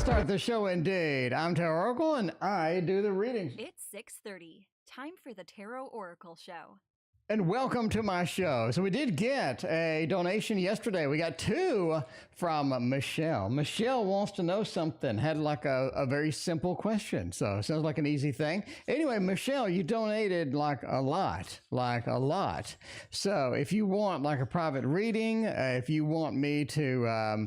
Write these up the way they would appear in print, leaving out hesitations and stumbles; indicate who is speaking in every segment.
Speaker 1: start the show indeed. I'm Tarot Oracle and I do the readings.
Speaker 2: It's 6:30. Time for the Tarot Oracle Show.
Speaker 1: And welcome to my show. So we did get a donation yesterday. We got two from Michelle. Michelle wants to know something, had like a very simple question. So it sounds like an easy thing. Anyway, Michelle, you donated like a lot. So if you want like a private reading, if you want me to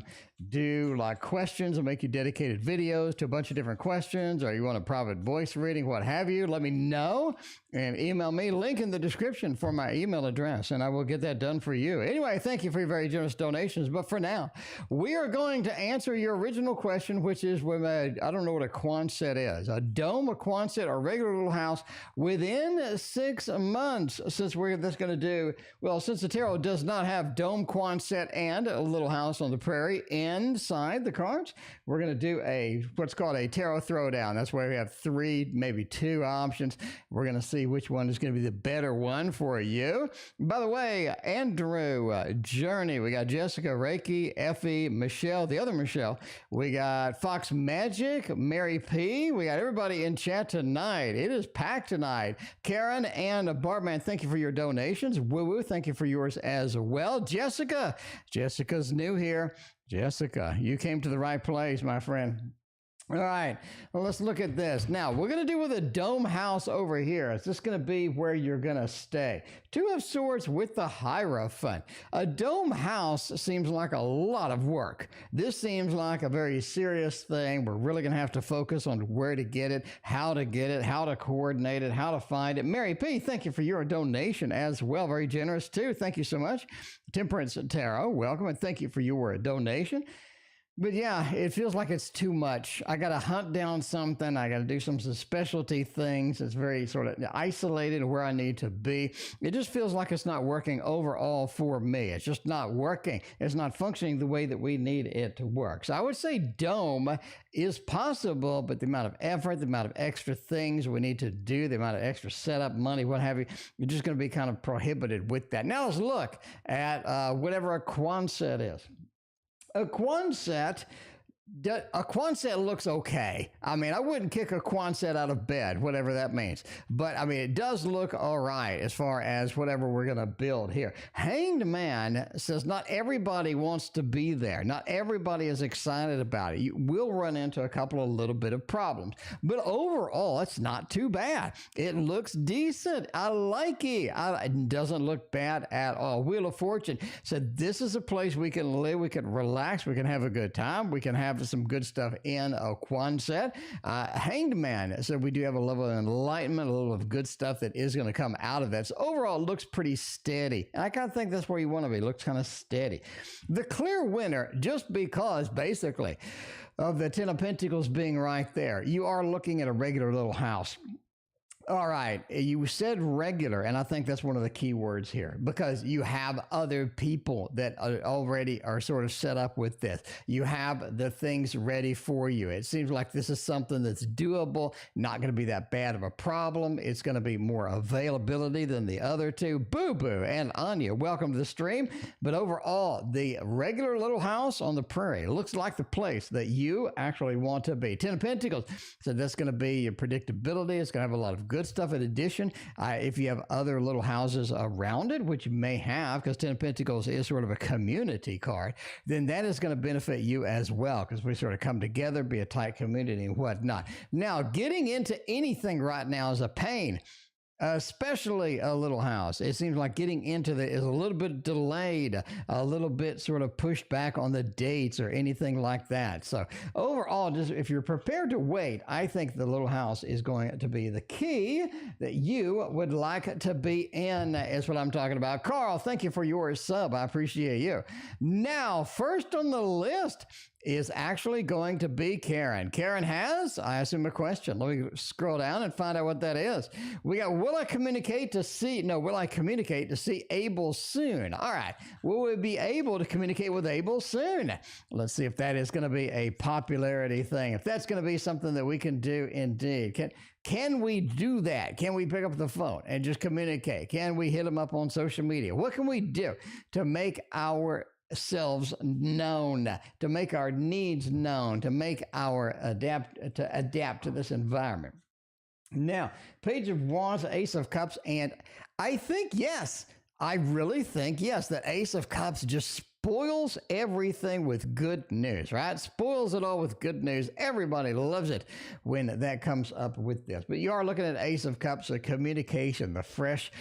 Speaker 1: do like questions and make you dedicated videos to a bunch of different questions, or you want a private voice reading, what have you, let me know and email me. Link in the description for my email address, and I will get that done for you. Anyway, thank you for your very generous donations. But for now, we are going to answer your original question, which is, I don't know what a Quonset is. A dome, a Quonset, or regular little house within 6 months. Since that's going to do, well, since the tarot does not have dome, Quonset, and a little house on the prairie inside the cards, we're going to do what's called a tarot throwdown. That's where we have 3, maybe 2 options. We're going to see which one is going to be the better one for you. By the way, Andrew, Journey, we got Jessica, Reiki, Effie, Michelle, the other Michelle, we got Fox Magic, Mary P, we got everybody in chat tonight. It is packed tonight. Karen and Barbman, thank you for your donations. Woo Woo, thank you for yours as well. Jessica's new here. Jessica, you came to the right place, my friend. All right, well, let's look at this. Now, we're going to do with a dome house over here. Is this going to be where you're going to stay? 2 of Swords with the Hierophant. A dome house seems like a lot of work. This seems like a very serious thing. We're really going to have to focus on where to get it, how to coordinate it, how to find it. Mary P., thank you for your donation as well. Very generous, too. Thank you so much. Temperance Tarot, welcome, and thank you for your donation. But yeah, it feels like it's too much. I got to hunt down something. I got to do some specialty things. It's very sort of isolated where I need to be. It just feels like it's not working overall for me. It's just not working. It's not functioning the way that we need it to work. So I would say dome is possible, but the amount of effort, the amount of extra things we need to do, the amount of extra setup, money, what have you, you're just going to be kind of prohibited with that. Now let's look at whatever a Quonset is. A Quonset looks okay. I mean, I wouldn't kick a Quonset out of bed, whatever that means. But, I mean, it does look all right as far as whatever we're going to build here. Hanged Man says not everybody wants to be there. Not everybody is excited about it. You will run into a couple of little bit of problems. But overall, it's not too bad. It looks decent. I like it. It doesn't look bad at all. Wheel of Fortune said this is a place we can live, we can relax, we can have a good time, we can have some good stuff in a Quonset. Hanged Man said we do have a level of enlightenment, a little of good stuff that is going to come out of that. So overall, it looks pretty steady. And I kind of think that's where you want to be. It looks kind of steady. The clear winner, just because basically of the 10 of Pentacles being right there, you are looking at a regular little house. All right, you said regular, and I think that's one of the key words here, because you have other people that already are sort of set up with this. You have the things ready for you. It seems like this is something that's doable, not going to be that bad of a problem. It's going to be more availability than the other two. Boo Boo and Anya, welcome to the stream. But overall, the regular little house on the prairie looks like the place that you actually want to be. 10 of Pentacles, so that's going to be your predictability. It's going to have a lot of good stuff in addition. If you have other little houses around it, which you may have, because 10 of Pentacles is sort of a community card, then that is going to benefit you as well, because we sort of come together, be a tight community and whatnot. Now, getting into anything right now is a pain. Especially a little house. It seems like getting into it is a little bit delayed, a little bit sort of pushed back on the dates or anything like that. So overall, just if you're prepared to wait, I think the little house is going to be the key that you would like to be in, is what I'm talking about. Carl, thank you for your sub. I appreciate you. Now, first on the list is actually going to be Karen. Karen has, I assume, a question. Let me scroll down and find out what that is. We got, will I communicate to see Abel soon? All right. Will we be able to communicate with Abel soon? Let's see if that is going to be a popularity thing. If that's going to be something that we can do indeed. Can we do that? Can we pick up the phone and just communicate? Can we hit them up on social media? What can we do to make our ourselves known, to make our needs known, to make our adapt to this environment. Now, Page of Wands, Ace of Cups, and I think, yes, I really think, yes, that Ace of Cups just spoils everything with good news, right? Spoils it all with good news. Everybody loves it when that comes up with this. But you are looking at Ace of Cups, the communication, the fresh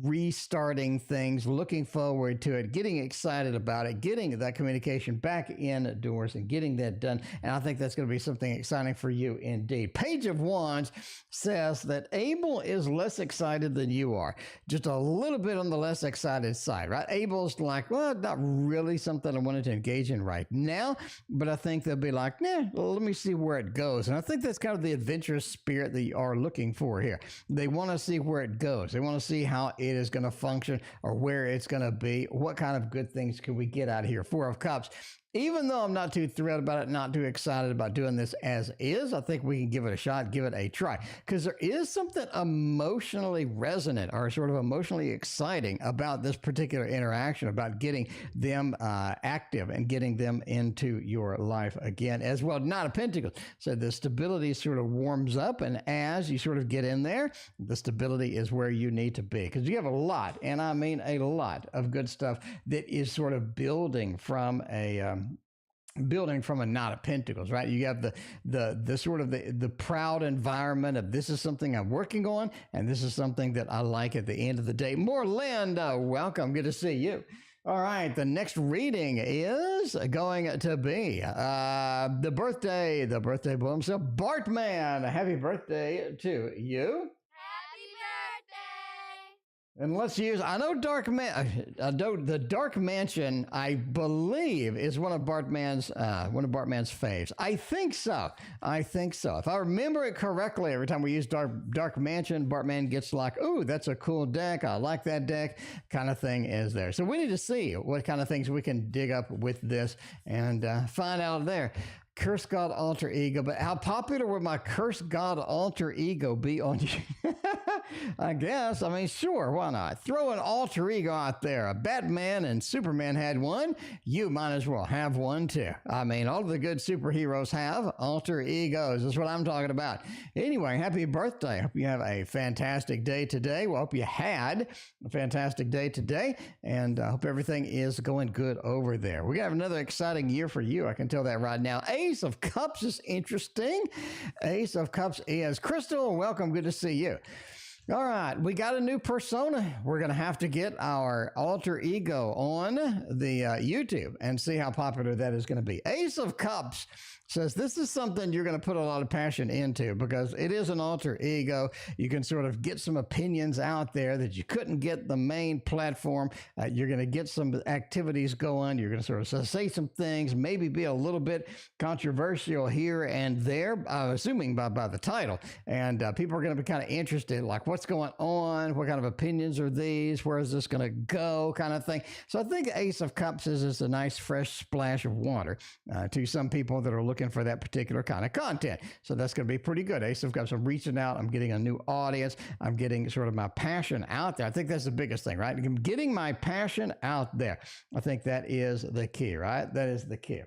Speaker 1: restarting things, looking forward to it, getting excited about it, getting that communication back indoors and getting that done. And I think that's going to be something exciting for you indeed. Page of Wands says that Abel is less excited than you are. Just a little bit on the less excited side, right? Abel's like, well, not really something I wanted to engage in right now, but I think they'll be like, nah, well, let me see where it goes. And I think that's kind of the adventurous spirit that you are looking for here. They want to see where it goes. They want to see how it is going to function or where it's going to be. What kind of good things can we get out of here? Four of Cups. Even though I'm not too thrilled about it, not too excited about doing this as is, I think we can give it a shot, give it a try. Because there is something emotionally resonant or sort of emotionally exciting about this particular interaction, about getting them active and getting them into your life again as well. Knight of Pentacles. So the stability sort of warms up, and as you sort of get in there, the stability is where you need to be. Because you have a lot, and I mean a lot of good stuff that is sort of building from a Knight of Pentacles, right? You have the sort of the proud environment of this is something I'm working on, and this is something that I like at the end of the day. More Linda, welcome. Good to see you. All right, the next reading is going to be the birthday boy himself, Bartman. Happy birthday to you. And let's use, I know the Dark Mansion, I believe, is one of Bartman's faves. I think so. If I remember it correctly, every time we use Dark Mansion, Bartman gets like, ooh, that's a cool deck. I like that deck kind of thing is there. So we need to see what kind of things we can dig up with this and find out there. Curse God alter ego, but how popular would my curse God alter ego be on you? I guess. I mean, sure, why not? Throw an alter ego out there. Batman and Superman had one. You might as well have one too. I mean, all of the good superheroes have alter egos. That's what I'm talking about. Anyway, happy birthday. Hope you have a fantastic day today. Well, hope you had a fantastic day today, and I hope everything is going good over there. We got another exciting year for you. I can tell that right now. Ace of Cups is interesting. Ace of Cups is Crystal. Welcome. Good to see you. All right, we got a new persona. We're going to have to get our alter ego on the YouTube and see how popular that is going to be. Ace of Cups says this is something you're going to put a lot of passion into because it is an alter ego. You can sort of get some opinions out there that you couldn't get the main platform. You're going to get some activities going. You're going to sort of say some things, maybe be a little bit controversial here and there, assuming by the title. And people are going to be kind of interested, like what's going on? What kind of opinions are these? Where is this going to go? Kind of thing. So I think Ace of Cups is a nice fresh splash of water to some people that are looking for that particular kind of content. So that's going to be pretty good. Ace of Cups, I'm reaching out. I'm getting a new audience. I'm getting sort of my passion out there. I think that's the biggest thing, right? I'm getting my passion out there. I think that is the key, right? That is the key.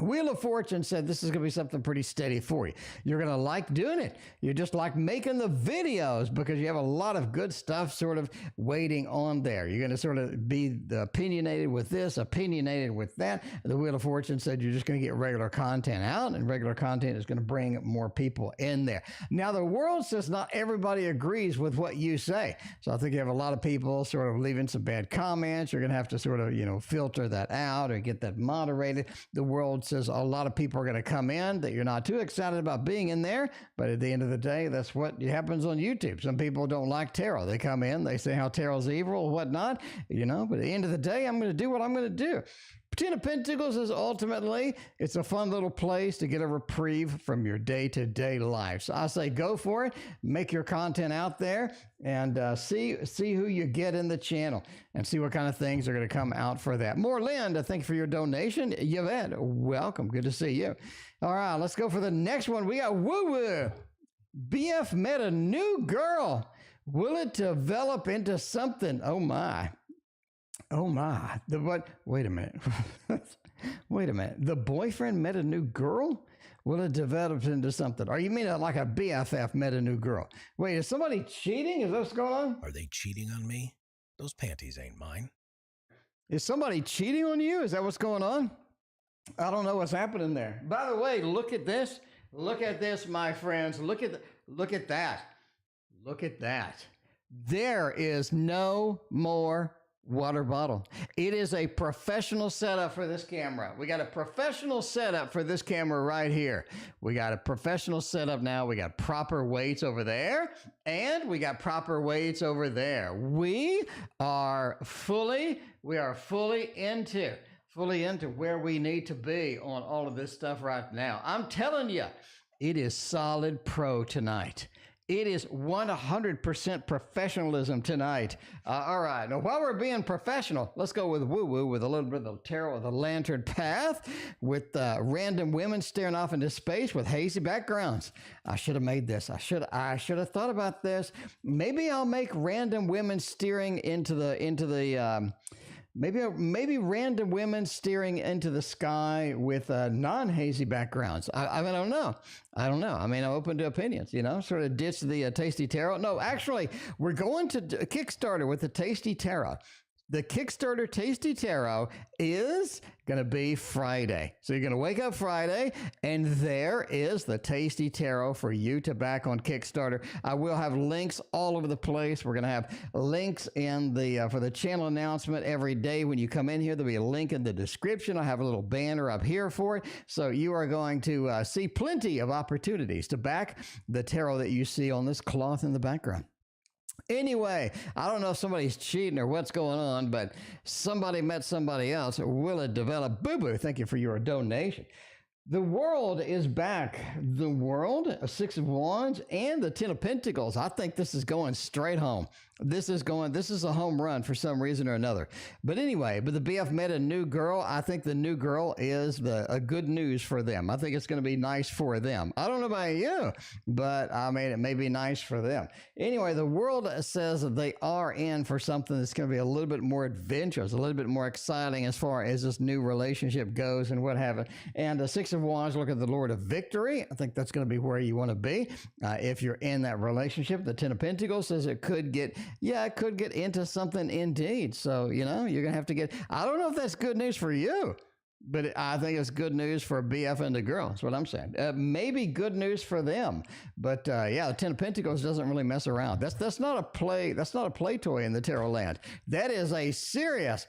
Speaker 1: Wheel of Fortune said this is going to be something pretty steady for you. You're going to like doing it. You just like making the videos because you have a lot of good stuff sort of waiting on there. You're going to sort of be opinionated with this, opinionated with that. The Wheel of Fortune said you're just going to get regular content out, and regular content is going to bring more people in there. Now, the world says not everybody agrees with what you say. So I think you have a lot of people sort of leaving some bad comments. You're going to have to sort of, filter that out or get that moderated. The world says a lot of people are going to come in that you're not too excited about being in there, but at the end of the day, that's what happens on YouTube. Some people don't like tarot. They come in, they say how tarot's evil, whatnot, but at the end of the day, I'm going to do what I'm going to do. Ten of Pentacles is ultimately, it's a fun little place to get a reprieve from your day-to-day life. So I say go for it, make your content out there, and see who you get in the channel and see what kind of things are going to come out for that. More Linda, thank you for your donation. Yvette, welcome. Good to see you. All right, let's go for the next one. We got Woo Woo. BF met a new girl. Will it develop into something? Oh, my. Oh my. Wait a minute. Wait a minute. The boyfriend met a new girl? Will it develop into something? Or you mean like a BFF met a new girl? Wait, is somebody cheating? Is that what's going on?
Speaker 3: Are they cheating on me? Those panties ain't mine.
Speaker 1: Is somebody cheating on you? Is that what's going on? I don't know what's happening there. By the way, look at this. Look at this, my friends. Look at that. Look at that. There is no more water bottle. It is a professional setup for this camera. We got a professional setup for this camera right here. We got a professional setup now. We got proper weights over there, and we got proper weights over there. We are fully into where we need to be on all of this stuff right now. I'm telling you, it is solid pro tonight. It is 100% professionalism tonight. All right. Now, while we're being professional, let's go with woo-woo with a little bit of the tarot of the lantern path with random women staring off into space with hazy backgrounds. I should have made this. I should have thought about this. Maybe I'll make random women steering into the maybe random women steering into the sky with non-hazy backgrounds. I don't know. I mean, I'm open to opinions, sort of ditch the Tasty Tarot. No, actually, we're going to Kickstarter with the Tasty Tarot. The Kickstarter Tasty Tarot is going to be Friday. So you're going to wake up Friday, and there is the Tasty Tarot for you to back on Kickstarter. I will have links all over the place. We're going to have links in for the channel announcement every day. When you come in here, there'll be a link in the description. I have a little banner up here for it. So you are going to see plenty of opportunities to back the tarot that you see on this cloth in the background. Anyway, I don't know if somebody's cheating or what's going on, but somebody met somebody else. Will it develop? Boo-boo, thank you for your donation. The world is back. The world, a Six of Wands, and the Ten of Pentacles. I think this is going straight home. This is a home run for some reason or another. But anyway, the BF met a new girl. I think the new girl is a good news for them. I think it's going to be nice for them. I don't know about you, but I mean, it may be nice for them. Anyway, the world says that they are in for something that's going to be a little bit more adventurous, a little bit more exciting as far as this new relationship goes and what have you. And the Six of Wands, look at the Lord of Victory. I think that's going to be where you want to be if you're in that relationship. The Ten of Pentacles says it could get into something indeed. So, you're going to have to I don't know if that's good news for you, but I think it's good news for BF and the girl. That's what I'm saying. Maybe good news for them. But the Ten of Pentacles doesn't really mess around. That's not a play. That's not a play toy in the tarot land. That is a serious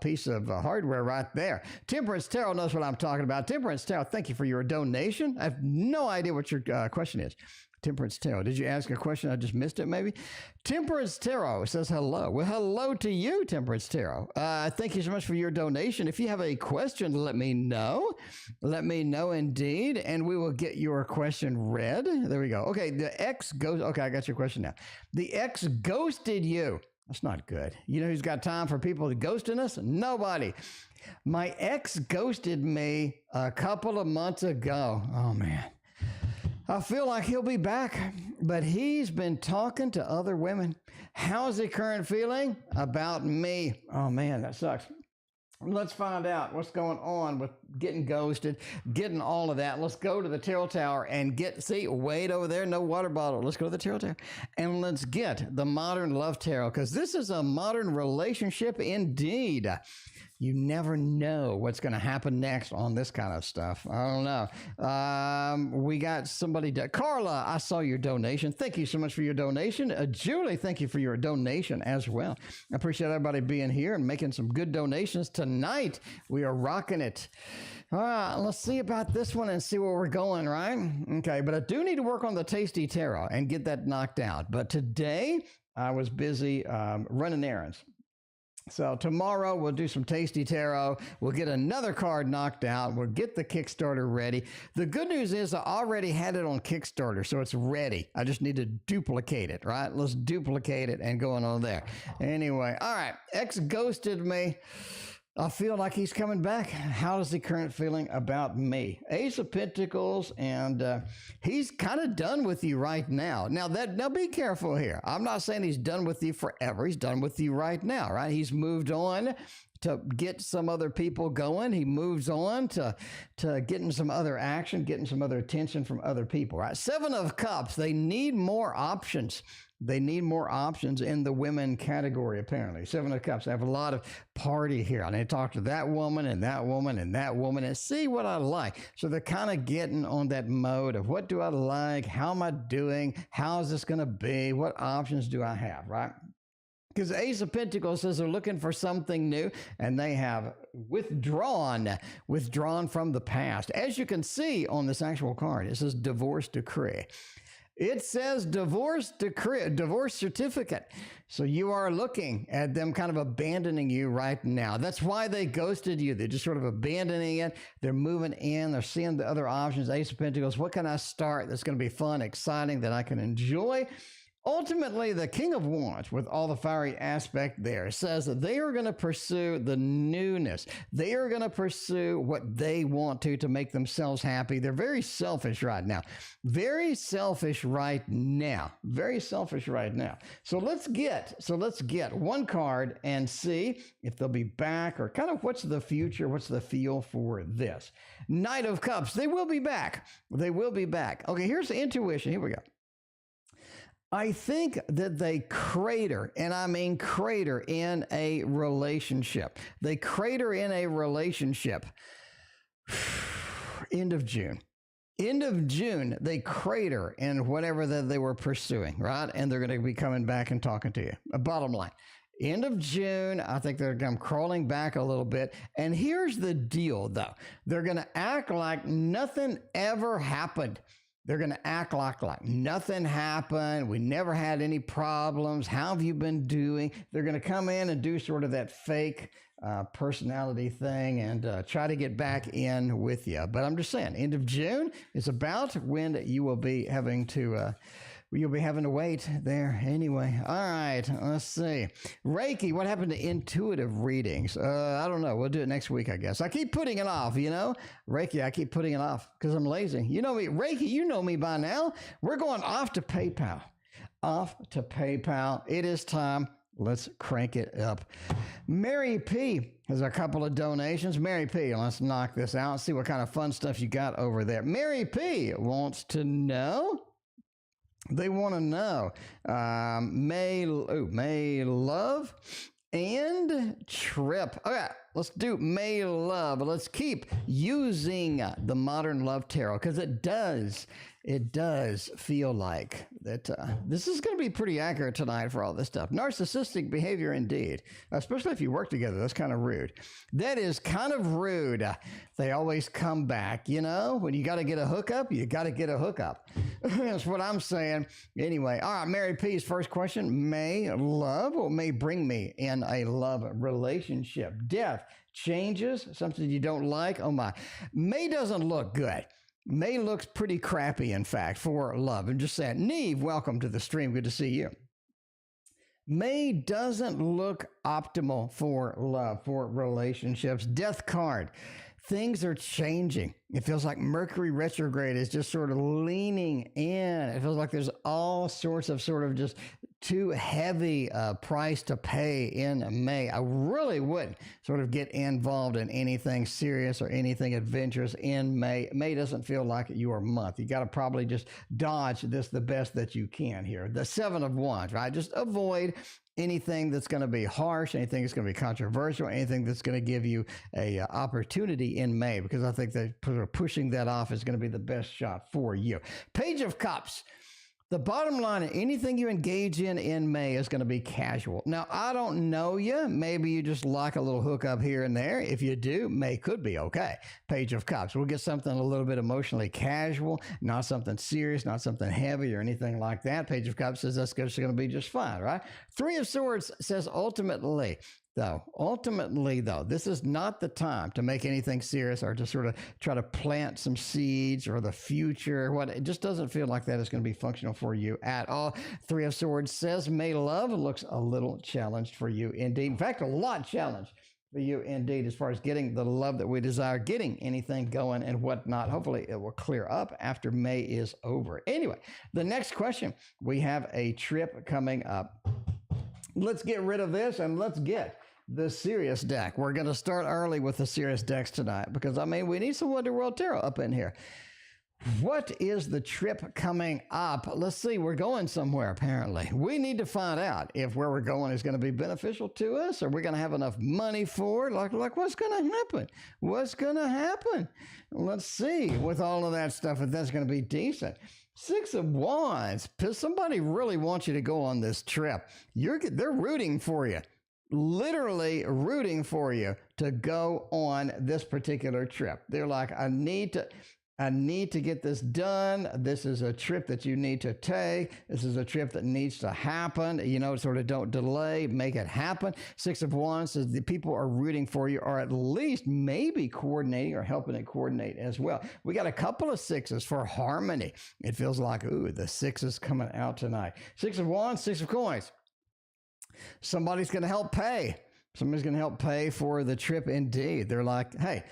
Speaker 1: piece of hardware right there. Temperance Tarot knows what I'm talking about. Temperance Tarot, thank you for your donation. I have no idea what your question is. Temperance Tarot. Did you ask a question? I just missed it, maybe? Temperance Tarot says hello. Well, hello to you, Temperance Tarot. Thank you so much for your donation. If you have a question, let me know. Let me know indeed, and we will get your question read. There we go. Okay, the ex goes. Okay, I got your question now. The ex ghosted you. That's not good. You know who's got time for people ghosting us? Nobody. My ex ghosted me a couple of months ago. Oh, man. I feel like he'll be back, but he's been talking to other women. How's the current feeling about me? Oh, man, that sucks. Let's find out what's going on with getting ghosted, getting all of that. Let's go to the Tarot Tower and wait over there, no water bottle. Let's go to the Tarot Tower and let's get the Modern Love Tarot, because this is a modern relationship indeed. You never know what's going to happen next on this kind of stuff. I don't know. We got somebody. Carla, I saw your donation. Thank you so much for your donation. Julie, thank you for your donation as well. I appreciate everybody being here and making some good donations tonight. We are rocking it. All right, let's see about this one and see where we're going, right? Okay, but I do need to work on the Tasty Tarot and get that knocked out. But today I was busy running errands. So tomorrow we'll do some Tasty Tarot. We'll get another card knocked out. We'll get the Kickstarter ready. The good news is I already had it on Kickstarter, so it's ready. I just need to duplicate it, right? Let's duplicate it and go on there. Anyway, all right. Ex ghosted me. I feel like he's coming back. How is the current feeling about me? Ace of Pentacles, and he's kind of done with you right now. Now be careful here. I'm not saying he's done with you forever. He's done with you right now, right? He's moved on to get some other people going. He moves on to getting some other action, getting some other attention from other people, right? Seven of Cups, they need more options. They need more options in the women category, apparently. Seven of Cups. I have a lot of party here. I need to talk to that woman and that woman and that woman and see what I like. So they're kind of getting on that mode of what do I like? How am I doing? How is this going to be? What options do I have, right? Because Ace of Pentacles says they're looking for something new, and they have withdrawn from the past. As you can see on this actual card, it says divorce decree. It says divorce decree, divorce certificate. So you are looking at them kind of abandoning you right now. That's why they ghosted you. They're just sort of abandoning it. They're moving in. They're seeing the other options. Ace of Pentacles, what can I start that's going to be fun, exciting, that I can enjoy? Ultimately, the King of Wands, with all the fiery aspect there, says that they are going to pursue the newness. They are going to pursue what they want to make themselves happy. They're very selfish right now. Very selfish right now. Very selfish right now. So let's get one card and see if they'll be back, or kind of what's the future, what's the feel for this. Knight of Cups, they will be back. They will be back. Okay, here's the intuition. Here we go. I think that they crater, and I mean crater, in a relationship. They crater in a relationship. End of June. End of June, they crater in whatever that they were pursuing, right? And they're going to be coming back and talking to you. Bottom line. End of June, I think they're going to come crawling back a little bit. And here's the deal, though. They're going to act like nothing ever happened. They're going to act like nothing happened. We never had any problems. How have you been doing? They're going to come in and do sort of that fake personality thing and try to get back in with you. But I'm just saying, end of June is about when you will be having to... you'll be having to wait there anyway. All right, let's see. Reiki, what happened to intuitive readings? I don't know. We'll do it next week, I guess. I keep putting it off, you know? Reiki, I keep putting it off because I'm lazy. You know me. Reiki, you know me by now. We're going off to PayPal. Off to PayPal. It is time. Let's crank it up. Mary P has a couple of donations. Mary P, let's knock this out. See what kind of fun stuff you got over there. Mary P wants to know... They want to know, May love and trip. Okay, let's do May love. Let's keep using the Modern Love Tarot because it does feel like that this is going to be pretty accurate tonight for all this stuff. Narcissistic behavior indeed, especially if you work together. That's kind of rude. That is kind of rude. They always come back, you know? When you got to get a hookup, you got to get a hookup. That's what I'm saying. Anyway, all right, Mary P's first question. May love, or may bring me in a love relationship. Death, changes, something you don't like. Oh my. May doesn't look good. May looks pretty crappy, in fact, for love. I'm just saying. Neve, welcome to the stream. Good to see you. May doesn't look optimal for love, for relationships. Death card. Things are changing. It feels like Mercury retrograde is just sort of leaning in. It feels like there's all sorts of sort of just too heavy price to pay in May. I really wouldn't sort of get involved in anything serious or anything adventurous in May. May doesn't feel like your month. You got to probably just dodge this the best that you can here. The Seven of Wands, right? Just avoid anything that's going to be harsh, anything that's going to be controversial, anything that's going to give you a opportunity in May, because I think that pushing that off is going to be the best shot for you. Page of Cups. The bottom line, anything you engage in May is going to be casual. Now, I don't know you. Maybe you just like a little hookup here and there. If you do, May could be okay. Page of Cups. We'll get something a little bit emotionally casual, not something serious, not something heavy or anything like that. Page of Cups says that's going to be just fine, right? Three of Swords says ultimately, though, this is not the time to make anything serious or to sort of try to plant some seeds or the future. It just doesn't feel like that is going to be functional for you at all. Three of Swords says May love looks a little challenged for you indeed. In fact, a lot challenged for you indeed, as far as getting the love that we desire, getting anything going and whatnot. Hopefully it will clear up after May is over. Anyway, the next question, we have a trip coming up. Let's get rid of this and let's get the serious deck. We're going to start early with the serious decks tonight because, I mean, we need some Wonderworld Tarot up in here. What is the trip coming up? Let's see. We're going somewhere, apparently. We need to find out if where we're going is going to be beneficial to us, or we're going to have enough money for it. Like what's going to happen? What's going to happen? Let's see. With all of that stuff, if that's going to be decent. Six of Wands. Somebody really wants you to go on this trip. They're rooting for you. Literally rooting for you to go on this particular trip. They're like, I need to get this done. This is a trip that you need to take. This is a trip that needs to happen. You know, sort of don't delay, make it happen. Six of Wands says the people are rooting for you, or at least maybe coordinating or helping it coordinate as well. We got a couple of sixes for harmony. It feels like, ooh, the six is coming out tonight. Six of Wands, Six of Coins. Somebody's going to help pay. Somebody's going to help pay for the trip indeed. They're like, hey,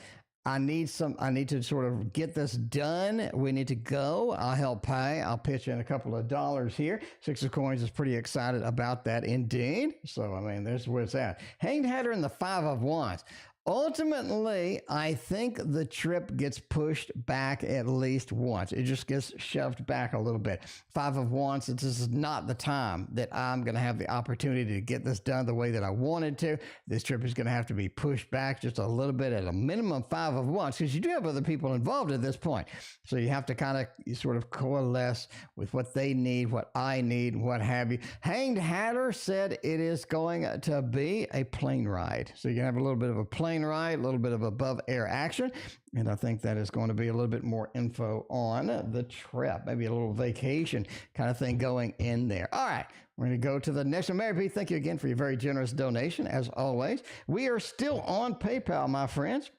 Speaker 1: I need to sort of get this done. We need to go. I'll help pay. I'll pitch in a couple of dollars here. Six of Coins is pretty excited about that indeed. So, I mean, there's where it's at. Hanged Hatter and the Five of Wands. Ultimately, I think the trip gets pushed back at least once. It just gets shoved back a little bit. Five of Wands, this is not the time that I'm going to have the opportunity to get this done the way that I wanted to. This trip is going to have to be pushed back just a little bit, at a minimum. Five of Wands, because you do have other people involved at this point. So you have to kind of sort of coalesce with what they need, what I need, what have you. Hanged Hatter said it is going to be a plane ride. So you can have a little bit of a plane ride, a little bit of above air action. And I think that is going to be a little bit more info on the trip, maybe a little vacation kind of thing going in there. All right, we're going to go to the next one. Mary P, thank you again for your very generous donation, as always. We are still on PayPal, my friends,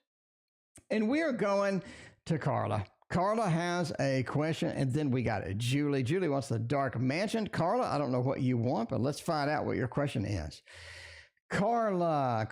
Speaker 1: and we are going to Carla. Carla has a question, and then we got Julie. Julie wants the Dark Mansion. Carla, I don't know what you want, but let's find out what your question is. Carla.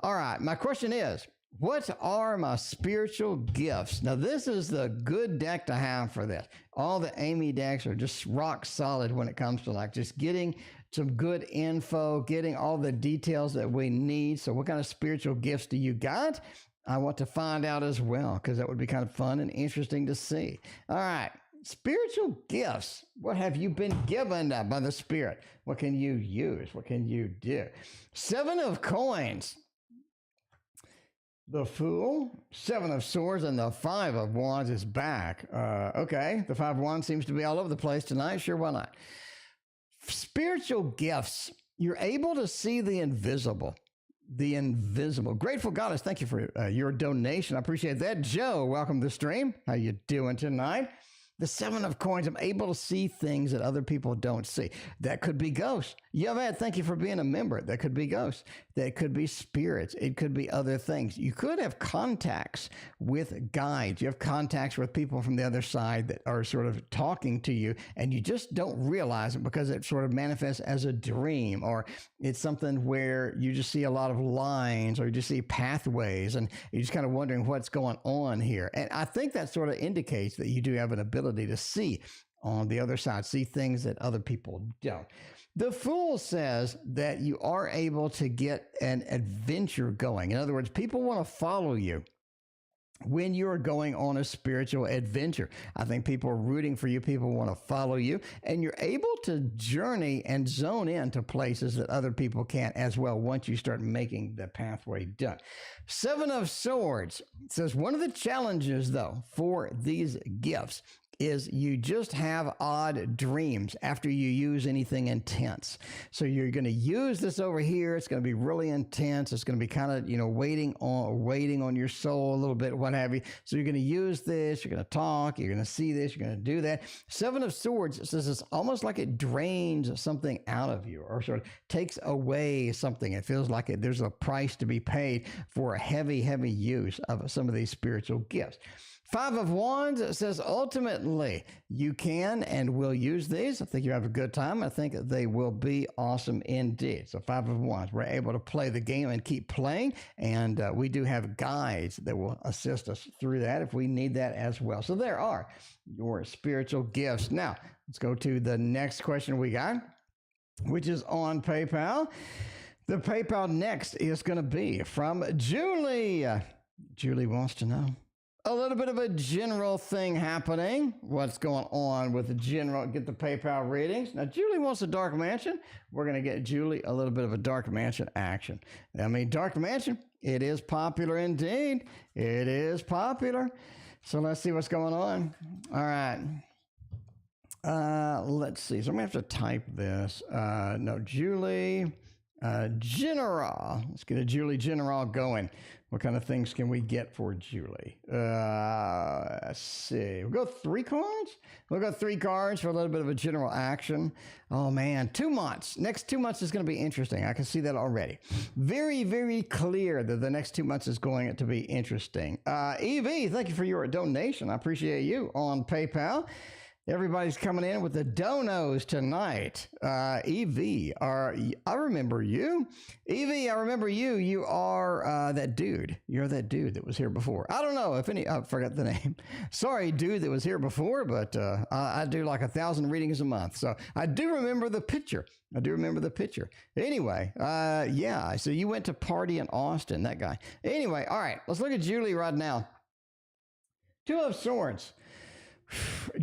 Speaker 1: All right, my question is, what are my spiritual gifts? Now, this is the good deck to have for this. All the Amy decks are just rock solid when it comes to like just getting some good info, getting all the details that we need. So what kind of spiritual gifts do you got? I want to find out as well, because that would be kind of fun and interesting to see. All right. Spiritual gifts. What have you been given by the Spirit? What can you use? What can you do? Seven of Coins. The Fool, Seven of Swords, and the Five of Wands is back. Okay, the Five of Wands seems to be all over the place tonight. Sure, why not? Spiritual gifts. You're able to see the invisible. The invisible. Grateful Goddess, thank you for your donation. I appreciate that. Joe, welcome to the stream. How you doing tonight? The Seven of Coins, I'm able to see things that other people don't see. That could be ghosts. Yavad, thank you for being a member. That could be ghosts. That could be spirits. It could be other things. You could have contacts with guides. You have contacts with people from the other side that are sort of talking to you, and you just don't realize it because it sort of manifests as a dream, or it's something where you just see a lot of lines, or you just see pathways, and you're just kind of wondering what's going on here. And I think that sort of indicates that you do have an ability to see on the other side, see things that other people don't. The Fool says that you are able to get an adventure going. In other words, people want to follow you when you're going on a spiritual adventure. I think people are rooting for you. People want to follow you, and you're able to journey and zone into places that other people can't as well once you start making the pathway done. Seven of Swords says one of the challenges, though, for these gifts is you just have odd dreams after you use anything intense. So you're going to use this over here. It's going to be really intense. It's going to be kind of, waiting on your soul a little bit, what have you. So you're going to use this. You're going to talk. You're going to see this. You're going to do that. Seven of Swords says it's almost like it drains something out of you, or sort of takes away something. It feels like there's a price to be paid for a heavy, heavy use of some of these spiritual gifts. Five of Wands, it says ultimately you can and will use these. I think you have a good time. I think they will be awesome indeed. So Five of Wands, we're able to play the game and keep playing. And we do have guides that will assist us through that if we need that as well. So there are your spiritual gifts. Now, let's go to the next question we got, which is on PayPal. The PayPal next is going to be from Julie. Julie wants to know a little bit of a general thing happening. What's going on with the general? Get the PayPal readings. Now, Julie wants a Dark Mansion. We're going to get Julie a little bit of a Dark Mansion action. I mean, Dark Mansion, it is popular indeed. It is popular. So let's see what's going on. All right. Let's see. So I'm going to have to type this. No, Julie General. Let's get a Julie General going. What kind of things can we get for Julie? Let's see. We'll go 3 cards. We'll go 3 cards for a little bit of a general action. Oh, man. 2 months. Next 2 months is going to be interesting. I can see that already. Very, very clear that the next 2 months is going to be interesting. EV, thank you for your donation. I appreciate you on PayPal. Everybody's coming in with the donos tonight. EV, I remember you. EV, I remember you. You are that dude. You're that dude that was here before. I don't know if I forgot the name. Sorry, dude that was here before, but I do like 1,000 readings a month. So I do remember the picture. Anyway, yeah, so you went to party in Austin, that guy. Anyway, all right, let's look at Julie right now. 2 of Swords.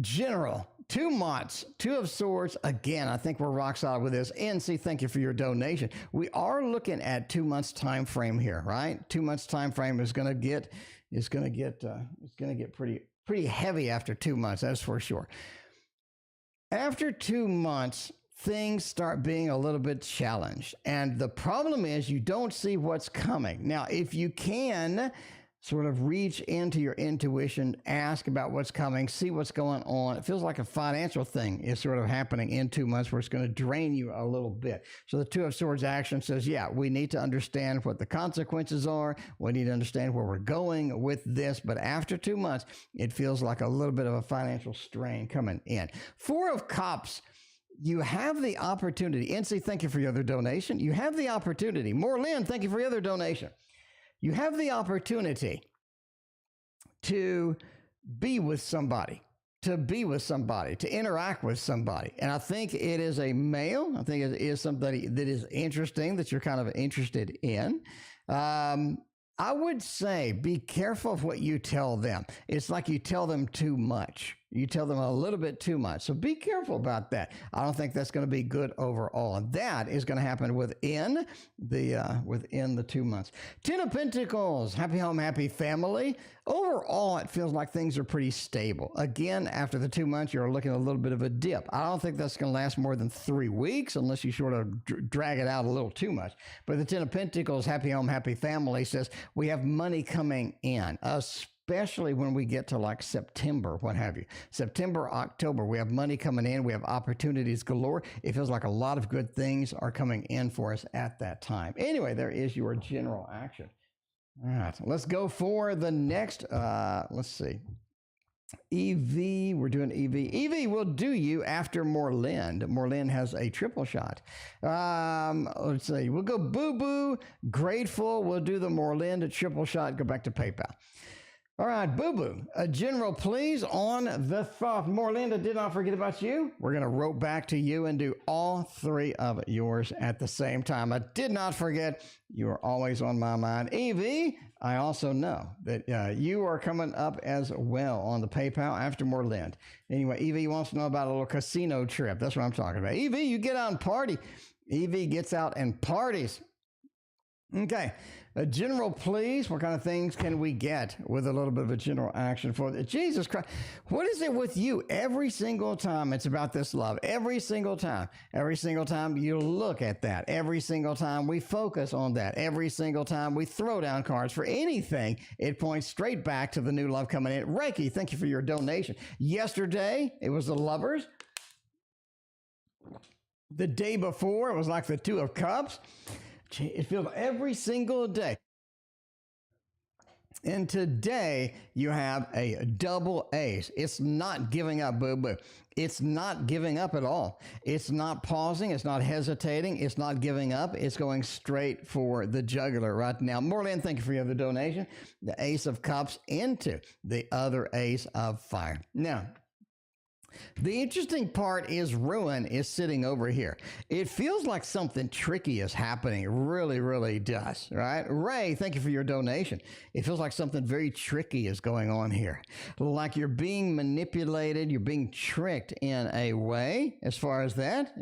Speaker 1: General, 2 months, 2 of Swords. Again, I think we're rock solid with this. NC, thank you for your donation. We are looking at 2 months time frame here, right? 2 months time frame is going to get pretty heavy after 2 months. That's for sure. After 2 months, things start being a little bit challenged, and the problem is you don't see what's coming. Now, if you can sort of reach into your intuition, ask about what's coming, see what's going on. It feels like a financial thing is sort of happening in 2 months where it's going to drain you a little bit. So the 2 of Swords action says, yeah, we need to understand what the consequences are. We need to understand where we're going with this. But after 2 months, it feels like a little bit of a financial strain coming in. 4 of Cups. You have the opportunity. NC, thank you for your other donation. You have the opportunity. Morlin, thank you for your other donation. You have the opportunity to be with somebody, to interact with somebody. And I think it is a male. I think it is somebody that is interesting, that you're kind of interested in. I would say be careful of what you tell them. It's like you tell them too much. You tell them a little bit too much. So be careful about that. I don't think that's going to be good overall. And that is going to happen within the 2 months. 10 of Pentacles, happy home, happy family. Overall, it feels like things are pretty stable. Again, after the 2 months, you're looking at a little bit of a dip. I don't think that's going to last more than 3 weeks unless you sort of drag it out a little too much. But the 10 of Pentacles, happy home, happy family says we have money coming in, especially when we get to like September, what have you. September, October, we have money coming in. We have opportunities galore. It feels like a lot of good things are coming in for us at that time. Anyway, there is your general action. All right, let's go for the next, let's see. EV, we're doing EV. EV will do you after Morlind. Morlind has a triple shot. Let's see, we'll go Boo Boo, Grateful. We'll do the Morlind, a triple shot, go back to PayPal. All right, Boo Boo, a general, please, on the thought. Morlinda, did not forget about you. We're going to rope back to you and do all 3 of yours at the same time. I did not forget. You are always on my mind. Evie, I also know that you are coming up as well on the PayPal after Morlind. Anyway, Evie wants to know about a little casino trip. That's what I'm talking about. Evie, you get out and party. Evie gets out and parties. Okay. A general, please. What kind of things can we get with a little bit of a general action for the Jesus Christ? What is it with you? Every single time it's about this love. Every single time you look at that. Every single time we focus on that. Every single time we throw down cards for anything, it points straight back to the new love coming in. Reiki, thank you for your donation. Yesterday, it was the lovers. The day before, it was like the 2 of Cups. It feels every single day. And today you have a double ace. It's not giving up, boo-boo. It's not giving up at all. It's not pausing. It's not hesitating. It's not giving up. It's going straight for the jugular right now. Morlin, thank you for your other donation. The Ace of Cups into the other Ace of Fire. Now, the interesting part is Ruin is sitting over here. It feels like something tricky is happening. It really, really does, right? Ray, thank you for your donation. It feels like something very tricky is going on here. Like you're being manipulated, you're being tricked in a way as far as that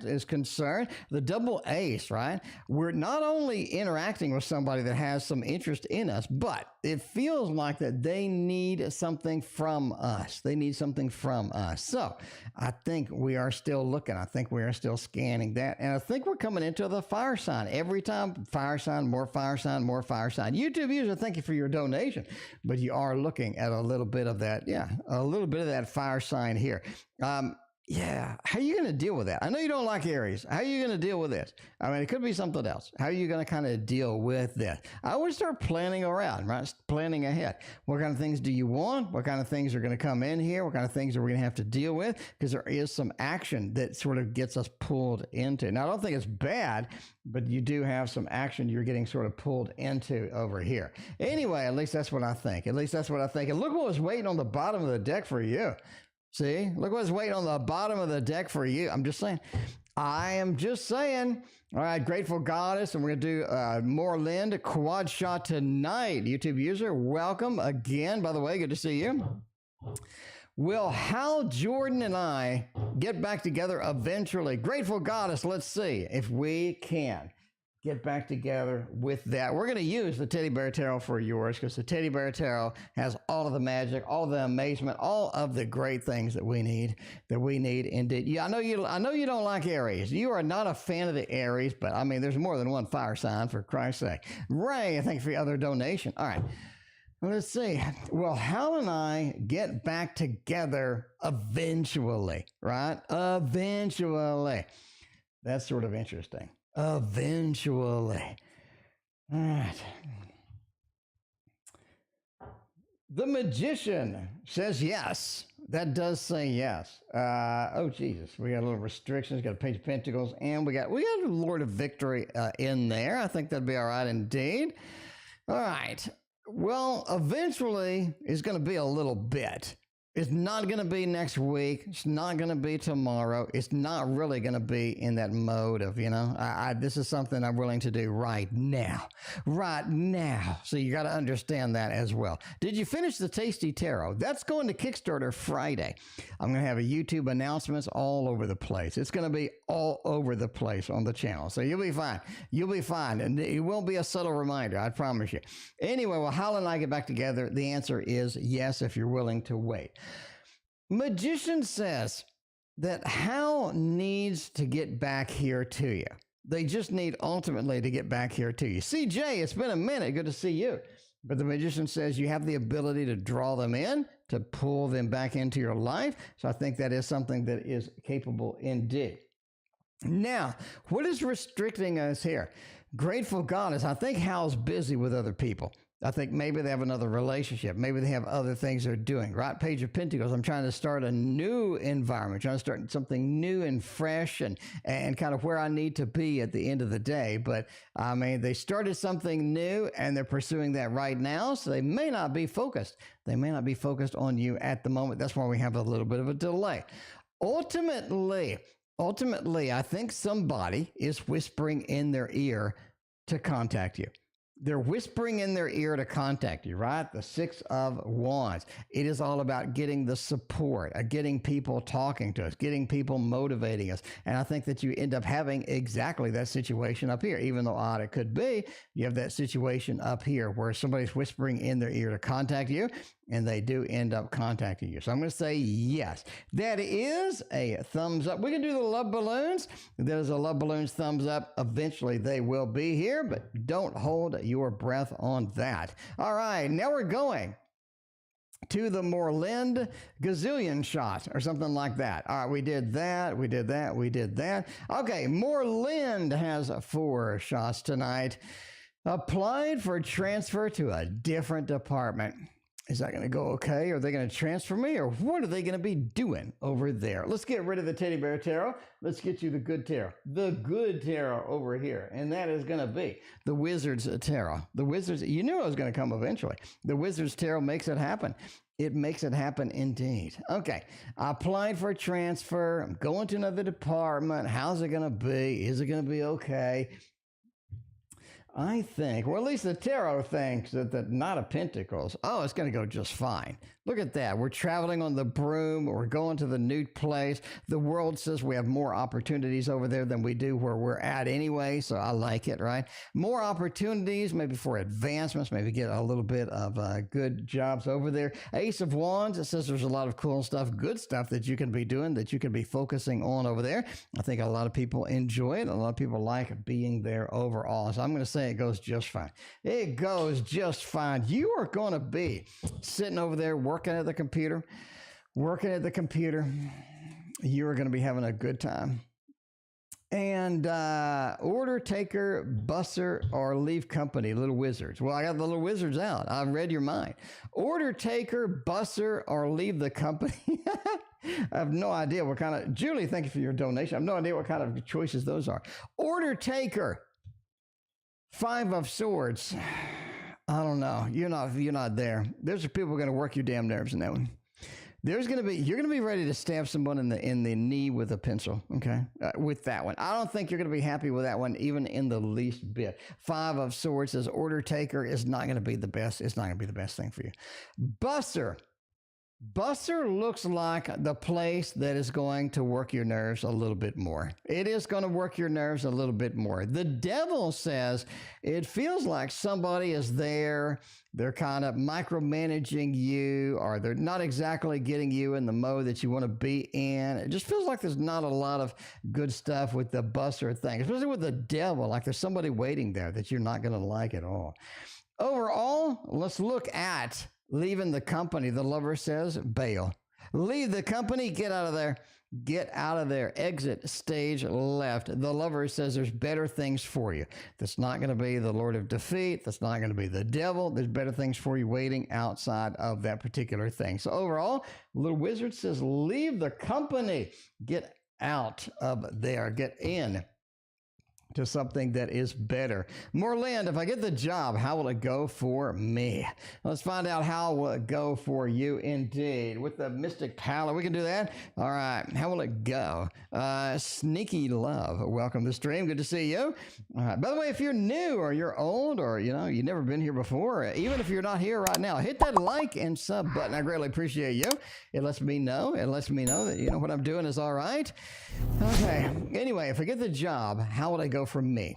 Speaker 1: is concerned. The double ace, right? We're not only interacting with somebody that has some interest in us, but it feels like that they need something from us. They need something from us. So I think we are still looking. I think we are still scanning that. And I think we're coming into the fire sign. Every time, fire sign, more fire sign, more fire sign. YouTube user, thank you for your donation. But you are looking at a little bit of that, a little bit of that fire sign here. Yeah, how are you going to deal with that? I know you don't like Aries. How are you going to deal with this? I mean, it could be something else. How are you going to kind of deal with this? I would start planning around, right? Planning ahead. What kind of things do you want? What kind of things are going to come in here? What kind of things are we going to have to deal with? Because there is some action that sort of gets us pulled into. Now, I don't think it's bad, but you do have some action you're getting sort of pulled into over here. Anyway, at least that's what I think. And look what was waiting on the bottom of the deck for you. See, look what's waiting on the bottom of the deck for you. I'm just saying. I am just saying. All right, Grateful Goddess, and we're going to do more Lind quad shot tonight. YouTube user, welcome again. By the way, good to see you. Will Hal Jordan and I get back together eventually? Grateful Goddess, let's see if we can get back together with that. We're going to use the Teddy Bear Tarot for yours because the Teddy Bear Tarot has all of the magic, all of the amazement, all of the great things that we need indeed. Yeah, I know you don't like Aries. You are not a fan of the Aries, but I mean, there's more than one fire sign, for Christ's sake. Ray, thank you for your other donation. All right. Let's see. Will Hal and I get back together eventually, right? Eventually. That's sort of interesting. Eventually. All right. The Magician says yes. That does say yes. Oh, Jesus. We got a little restrictions. Got a Page of Pentacles. And we got a Lord of Victory in there. I think that'd be all right indeed. All right. Well, eventually it's going to be a little bit. It's not going to be next week. It's not going to be tomorrow. It's not really going to be in that mode of, this is something I'm willing to do right now. Right now. So you got to understand that as well. Did you finish the Tasty Tarot? That's going to Kickstarter Friday. I'm going to have a YouTube announcements all over the place. It's going to be all over the place on the channel. So you'll be fine. You'll be fine. And it won't be a subtle reminder. I promise you. Anyway, well, Hal and I get back together. The answer is yes, if you're willing to wait. Magician says that Hal needs to get back here to you. They just need ultimately to get back here to you. CJ, it's been a minute. Good to see you. But the Magician says you have the ability to draw them in, to pull them back into your life. So I think that is something that is capable indeed. Now, what is restricting us here? Grateful Goddess. I think Hal's busy with other people. I think maybe they have another relationship. Maybe they have other things they're doing, right? Page of Pentacles. I'm trying to start a new environment, trying to start something new and fresh and kind of where I need to be at the end of the day. But I mean, they started something new and they're pursuing that right now. So they may not be focused. They may not be focused on you at the moment. That's why we have a little bit of a delay. Ultimately, I think somebody is whispering in their ear to contact you. They're whispering in their ear to contact you, right? The Six of Wands. It is all about getting the support, getting people talking to us, getting people motivating us. And I think that you end up having exactly that situation up here. Even though odd it could be, you have that situation up here where somebody's whispering in their ear to contact you, and they do end up contacting you. So I'm going to say yes. That is a thumbs up. We can do the love balloons. There's a love balloons thumbs up. Eventually they will be here, but don't hold your breath on that. All right, now we're going to the Morlind gazillion shot or something like that. All right, we did that. Okay, Morlind has 4 shots tonight. Applied for a transfer to a different department. Is that going to go okay? Are they going to transfer me, or what are they going to be doing over there? Let's get rid of the teddy bear tarot. Let's get you the good tarot. The good tarot over here. And that is going to be the Wizard's tarot. The Wizard's, you knew it was going to come eventually. The Wizard's tarot makes it happen. It makes it happen indeed. Okay, I applied for a transfer. I'm going to another department. How's it going to be? Is it going to be okay? I think, or at least the tarot thinks that the Knight of Pentacles, oh, it's going to go just fine. Look at that. We're traveling on the broom. We're going to the new place. The world says we have more opportunities over there than we do where we're at anyway, so I like it, right? More opportunities, maybe for advancements, maybe get a little bit of good jobs over there. Ace of Wands, it says there's a lot of cool stuff, good stuff that you can be doing, that you can be focusing on over there. I think a lot of people enjoy it. A lot of people like being there overall. So I'm going to say it goes just fine. It goes just fine. You are going to be sitting over there working at the computer. You are going to be having a good time. And order taker, busser, or leave company, little wizards. Well, I got the little wizards out. I've read your mind. Order taker, busser, or leave the company. I have no idea what kind of, Julie, thank you for your donation. I have no idea what kind of choices those are. Order taker, 5 of Swords. I don't know. You're not there. There's people going to work your damn nerves in that one. You're going to be ready to stab someone in the knee with a pencil, okay? With that one. I don't think you're going to be happy with that one, even in the least bit. 5 of Swords says order taker is not going to be the best. It's not going to be the best thing for you. Busser. Busser looks like the place that is going to work your nerves a little bit more. It is going to work your nerves a little bit more. The Devil says it feels like somebody is there. They're kind of micromanaging you, or they're not exactly getting you in the mode that you want to be in. It just feels like there's not a lot of good stuff with the busser thing, especially with the Devil. Like there's somebody waiting there that you're not going to like at all. Overall, let's look at leaving the company. The Lover says, bail. Leave the company. Get out of there. Get out of there. Exit stage left. The Lover says there's better things for you. That's not going to be the Lord of Defeat. That's not going to be the Devil. There's better things for you waiting outside of that particular thing. So overall, Little Wizard says leave the company. Get out of there. Get in to something that is better. Morland, if I get the job, how will it go for me? Let's find out how will it go for you indeed. With the Mystic Palette, we can do that. All right, how will it go? Sneaky Love, welcome to the stream. Good to see you. All right. By the way, if you're new or you're old or you've never been here before, even if you're not here right now, hit that like and sub button. I greatly appreciate you. It lets me know. It lets me know that what I'm doing is all right. Okay. Anyway, if I get the job, how will I go for me?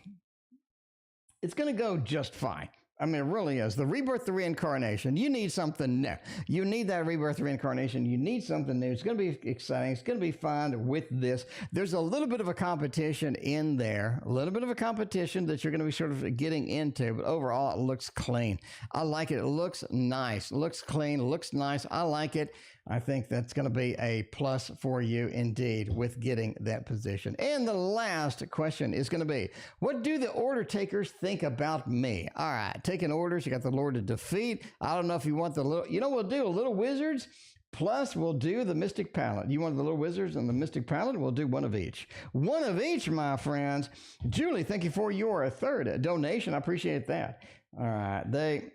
Speaker 1: It's going to go just fine. I mean, it really is. The rebirth, the reincarnation, you need something new. You need that rebirth, reincarnation. You need something new. It's going to be exciting. It's going to be fun with this. There's a little bit of a competition in there, a little bit of a competition that you're going to be sort of getting into, but overall, it looks clean. I like it. It looks nice. It looks clean. It looks nice. I like it. I think that's going to be a plus for you indeed with getting that position. And the last question is going to be, what do the order takers think about me? All right, taking orders. You got the Lord of Defeat. I don't know if you want the little, we'll do a Little Wizards. Plus, we'll do the Mystic Palette. You want the Little Wizards and the Mystic Palette? We'll do one of each. One of each, my friends. Julie, thank you for your third donation. I appreciate that. All right, the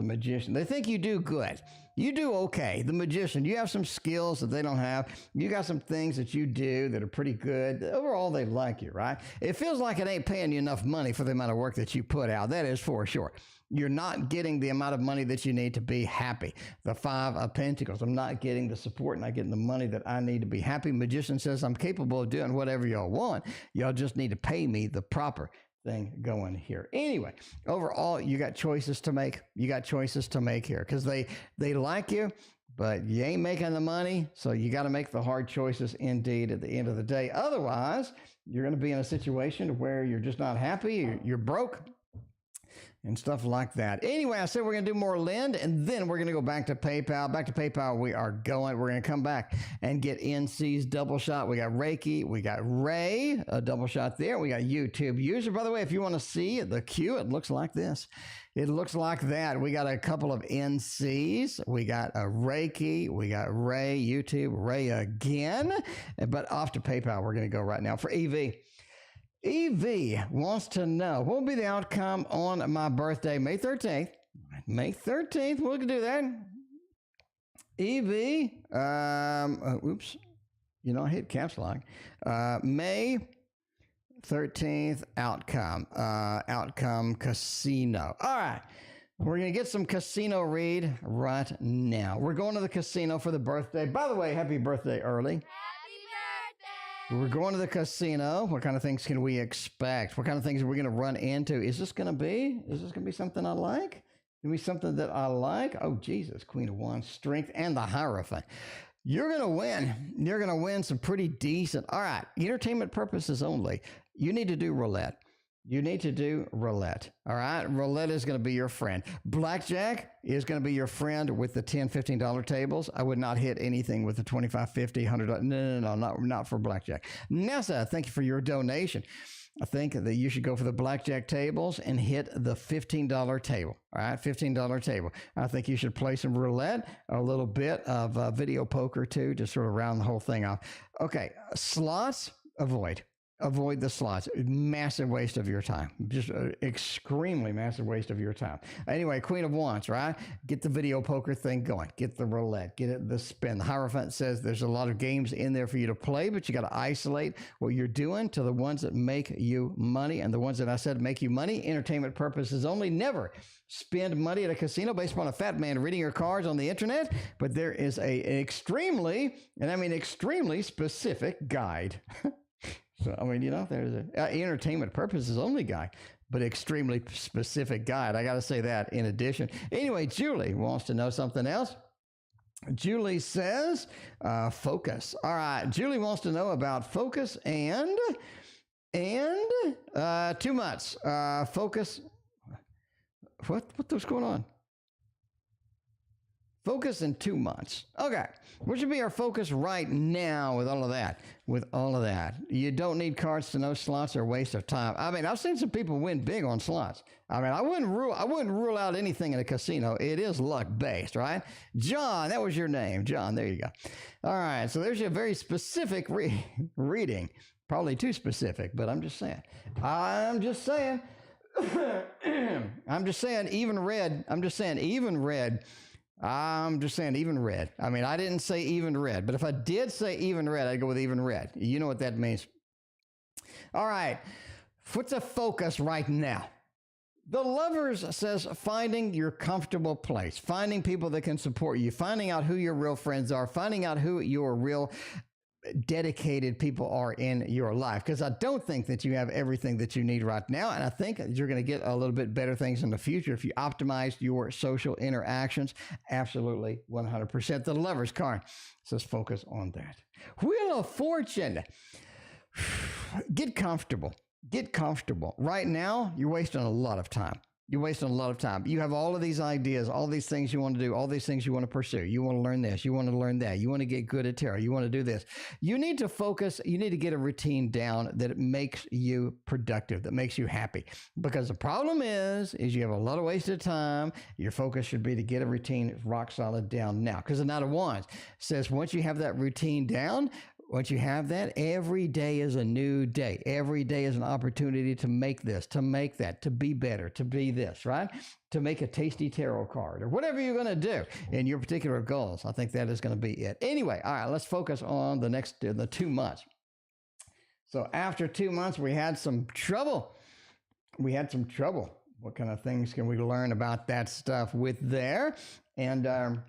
Speaker 1: Magician. They think you do good. You do okay. The Magician, you have some skills that they don't have. You got some things that you do that are pretty good. Overall, they like you, right? It feels like it ain't paying you enough money for the amount of work that you put out. That is for sure. You're not getting the amount of money that you need to be happy. The 5 of Pentacles. I'm not getting the support, not getting the money that I need to be happy. Magician says I'm capable of doing whatever y'all want. Y'all just need to pay me the proper thing going here. Anyway, overall, you got choices to make. You got choices to make here because they like you, but you ain't making the money. So you got to make the hard choices indeed at the end of the day. Otherwise, you're going to be in a situation where you're just not happy. You're broke. and stuff like that. Anyway, I said we're going to do more Lind, and then we're going to go back to PayPal. Back to PayPal we are going. We're going to come back and get NC's double shot. We got Reiki. We got Ray, a double shot there. We got YouTube user. By the way, if you want to see the queue, it looks like this. It looks like that. We got a couple of NCs. We got a Reiki. We got Ray, YouTube, Ray again. But off to PayPal we're going to go right now for EV. EV wants to know, what will be the outcome on my birthday, May 13th? May 13th, we can do that. EV, oops, I hit caps lock. May 13th outcome, outcome casino. All right, we're going to get some casino read right now. We're going to the casino for the birthday. By the way, happy birthday early. We're going to the casino. What kind of things can we expect? What kind of things are we going to run into? Is this going to be something I like? Can be something that I like? Oh, Jesus, Queen of Wands, Strength, and the Hierophant. You're going to win. You're going to win some pretty decent. All right, entertainment purposes only. You need to do roulette. You need to do roulette. All right. Roulette is going to be your friend. Blackjack is going to be your friend with the $10, $15 tables. I would not hit anything with the $25, $50, $100. No, not for blackjack. NASA, thank you for your donation. I think that you should go for the blackjack tables and hit the $15 table. All right, $15 table. I think you should play some roulette, a little bit of video poker too, to sort of round the whole thing off. Okay, slots, avoid. Avoid the slots. Massive waste of your time. Just an extremely massive waste of your time. Anyway, Queen of Wands, right? Get the video poker thing going. Get the roulette. Get it the spin. The Hierophant says there's a lot of games in there for you to play, but you got to isolate what you're doing to the ones that make you money. And the ones that I said make you money, entertainment purposes only. Never spend money at a casino based upon a fat man reading your cards on the internet. But there is an extremely, and I mean extremely specific guide. So, I mean, there's an entertainment purposes only guy, but extremely specific guide. I got to say that in addition. Anyway, Julie wants to know something else. Julie says, focus. All right. Julie wants to know about focus and 2 months. Focus. What's going on? Focus in 2 months. Okay. What should be our focus right now with all of that? You don't need cards to know slots are a waste of time. I mean, I've seen some people win big on slots. I mean, I wouldn't rule out anything in a casino. It is luck based, right? John, that was your name. John, there you go. All right. So there's your very specific reading. Probably too specific, but I'm just saying. I'm just saying, even red. I mean, I didn't say even red, but if I did say even red, I'd go with even red. You know what that means. All right. What's a focus right now? The Lovers says finding your comfortable place, finding people that can support you, finding out who your real friends are, finding out who your real dedicated people are in your life, because I don't think that you have everything that you need right now, and I think you're going to get a little bit better things in the future if you optimize your social interactions. Absolutely, 100%. The Lovers card says focus on that. Wheel of Fortune. Get comfortable. Right now, you're wasting a lot of time. You have all of these ideas, all these things you want to do, all these things you want to pursue. You want to learn this. You want to learn that. You want to get good at tarot. You want to do this. You need to focus. You need to get a routine down that makes you productive, that makes you happy. Because the problem is you have a lot of wasted time. Your focus should be to get a routine rock solid down now. Because the Knight of Wands says once you have that routine down, once you have that, every day is a new day. Every day is an opportunity to make this, to make that, to be better, to be this, right? To make a tasty tarot card or whatever you're going to do in your particular goals. I think that is going to be it. Anyway, all right, let's focus on the 2 months. So after 2 months, we had some trouble. What kind of things can we learn about that stuff with there? And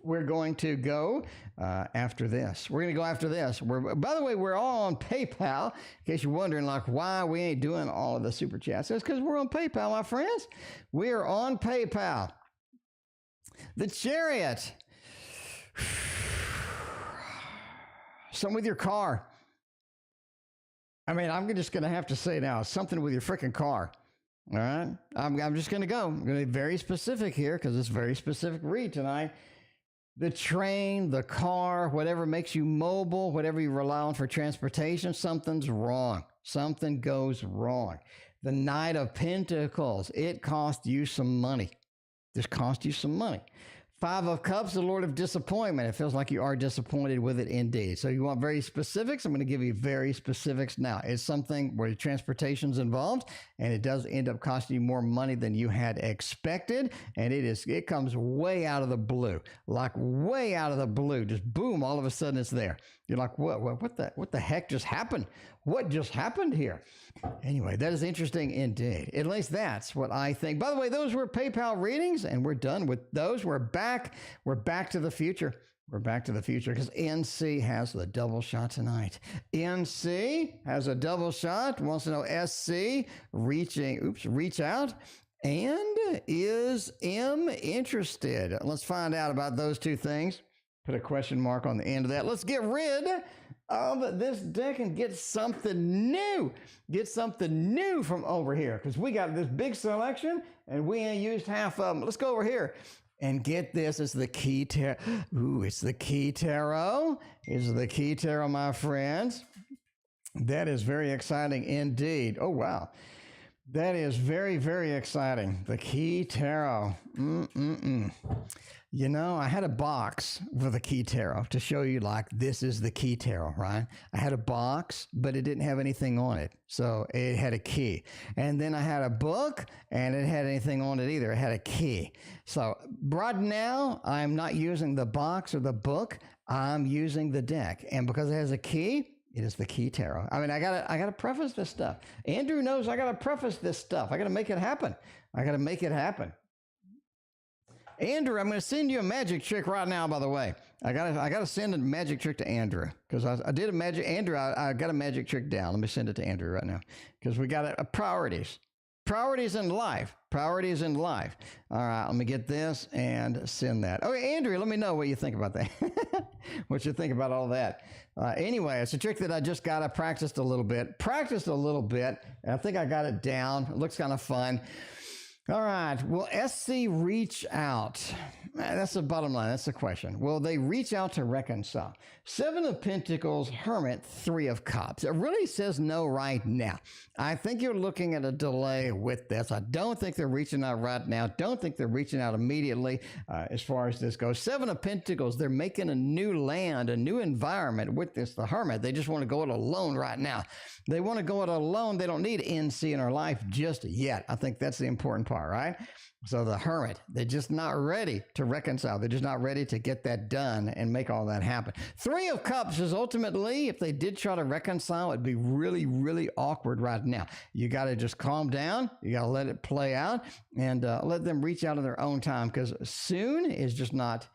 Speaker 1: we're going to go after this. By the way, we're all on PayPal. In case you're wondering, like, why we ain't doing all of the super chats. It's because we're on PayPal, my friends. We are on PayPal. The Chariot. Something with your car. I mean, I'm just going to have to say now, something with your freaking car. All right. I'm just going to go. I'm going to be very specific here because it's a very specific read tonight. The train, the car, whatever makes you mobile, whatever you rely on for transportation, something's wrong. Something goes wrong. The Knight of Pentacles, it cost you some money. This cost you some money. Five of Cups, the Lord of Disappointment. It feels like you are disappointed with it indeed. So you want very specifics? I'm going to give you very specifics now. It's something where transportation's involved, and it does end up costing you more money than you had expected, and it comes way out of the blue, like way out of the blue. Just boom, all of a sudden it's there. You're like, what the heck just happened? What just happened here? Anyway, that is interesting indeed. At least that's what I think. By the way, those were PayPal readings, and we're done with those. We're back to the future. We're back to the future because NC has the double shot tonight. NC has a double shot, wants to know SC reach out. And is M interested? Let's find out about those two things. Put a question mark on the end of that. Let's get rid of this deck and get something new. Get something new from over here because we got this big selection and we ain't used half of them. Let's go over here and get this. It's the Key Tarot. Ooh, it's the Key Tarot. It's the Key Tarot, my friends. That is very exciting indeed. Oh, wow. That is very, very exciting. The Key Tarot. You know, I had a box for the Key Tarot to show you, like, this is the Key Tarot, right? I had a box, but it didn't have anything on it. So it had a key. And then I had a book, and it had anything on it either. It had a key. So right now, I'm not using the box or the book. I'm using the deck. And because it has a key, it is the Key Tarot. I mean, I gotta preface this stuff. Andrew knows I gotta preface this stuff. I gotta make it happen. Andrew, I'm going to send you a magic trick right now, by the way. I gotta send a magic trick to Andrew because I did a magic. Andrew, I got a magic trick down. Let me send it to Andrew right now because we got priorities. Priorities in life. Priorities in life. All right, let me get this and send that. Okay, Andrew, let me know what you think about that. What you think about all that. Anyway, it's a trick that I just got. I practiced a little bit. And I think I got it down. It looks kind of fun. All right. Will SC reach out? That's the bottom line. That's the question. Will they reach out to reconcile? Seven of Pentacles, Hermit, Three of Cups. It really says no right now. I think you're looking at a delay with this. I don't think they're reaching out right now. Don't think they're reaching out immediately as far as this goes. Seven of Pentacles, they're making a new land, a new environment with this, the Hermit. They just want to go it alone right now. They want to go it alone. They don't need NC in our life just yet. I think that's the important part, right? So the Hermit, they're just not ready to reconcile. They're just not ready to get that done and make all that happen. Three of Cups is ultimately, if they did try to reconcile, it'd be really, really awkward right now. You got to just calm down. You got to let it play out and let them reach out in their own time because soon is just not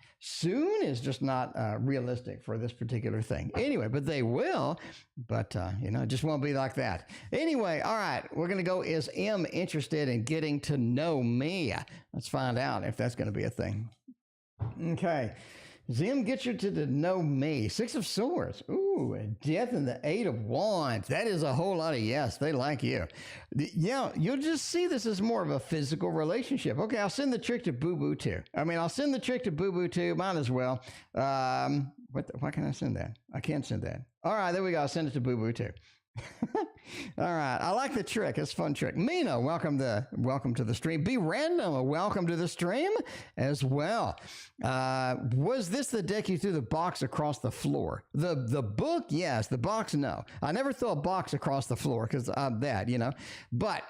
Speaker 1: realistic for this particular thing. Anyway, but they will, but it just won't be like that. Anyway, all right, we're going to go, is M interested in getting to know me? Let's find out if that's going to be a thing. Okay. Zim gets you to know me. Six of Swords. Ooh, Death and the Eight of Wands. That is a whole lot of yes. They like you. Yeah, you'll just see this as more of a physical relationship. Okay, I'll send the trick to Boo Boo too. I'll send the trick to Boo Boo too. Might as well. Why can't I send that? I can't send that. All right, there we go. I'll send it to Boo Boo too. All right, I like the trick. It's a fun trick. Mina, welcome to the stream. Be Random, welcome to the stream as well. Was this the deck you threw the box across the floor? The book, yes. The box, no. I never throw a box across the floor because of that, But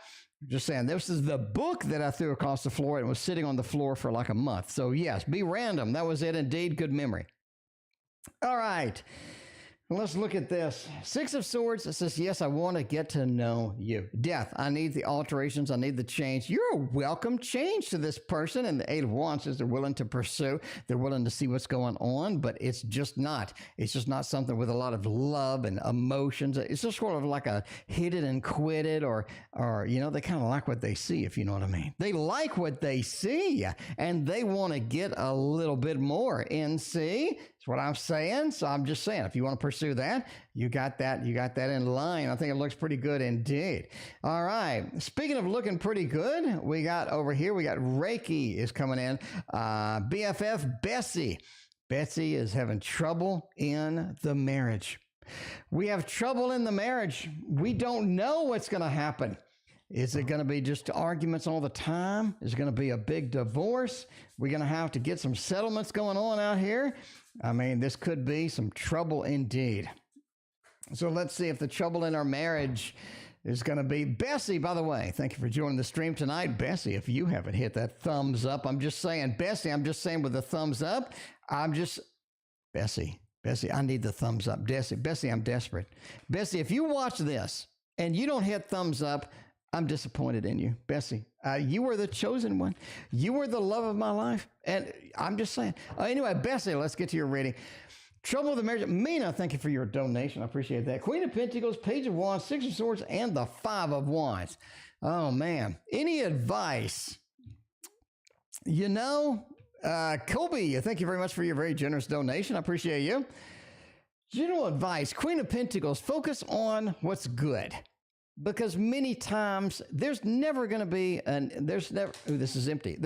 Speaker 1: just saying, this is the book that I threw across the floor and was sitting on the floor for like a month. So yes, Be Random. That was it indeed. Good memory. All right. Let's look at this. Six of Swords, it says, yes, I want to get to know you. Death, I need the alterations. I need the change. You're a welcome change to this person. And the Eight of Wands says they're willing to pursue. They're willing to see what's going on, but it's just not something with a lot of love and emotions. It's just sort of like a hit it and quit it or they kind of like what they see, if you know what I mean. They like what they see and they want to get a little bit more. NC, That's what I'm saying. So I'm just saying, if you want to pursue that, you got that in line. I think it looks pretty good indeed. All right. Speaking of looking pretty good, we got over here, we got Reiki is coming in. BFF Bessie. Betsy is having trouble in the marriage. We have trouble in the marriage. We don't know what's going to happen. Is it going to be just arguments all the time? Is it going to be a big divorce? We're going to have to get some settlements going on out here. I mean, this could be some trouble indeed. So let's see if the trouble in our marriage is going to be. Bessie, by the way, thank you for joining the stream tonight. Bessie, if you haven't hit that thumbs up, I'm just saying, Bessie, I'm just saying with the thumbs up, Bessie, I need the thumbs up. Bessie, I'm desperate. Bessie, if you watch this and you don't hit thumbs up, I'm disappointed in you. Bessie, you were the chosen one. You were the love of my life. And I'm just saying. Anyway, Bessie, let's get to your reading. Trouble with the marriage. Mina, thank you for your donation. I appreciate that. Queen of Pentacles, Page of Wands, Six of Swords, and the Five of Wands. Oh, man. Any advice? You know, Kobe, thank you very much for your very generous donation. I appreciate you. General advice, Queen of Pentacles, focus on what's good. Because many times there's never going to be, this is empty.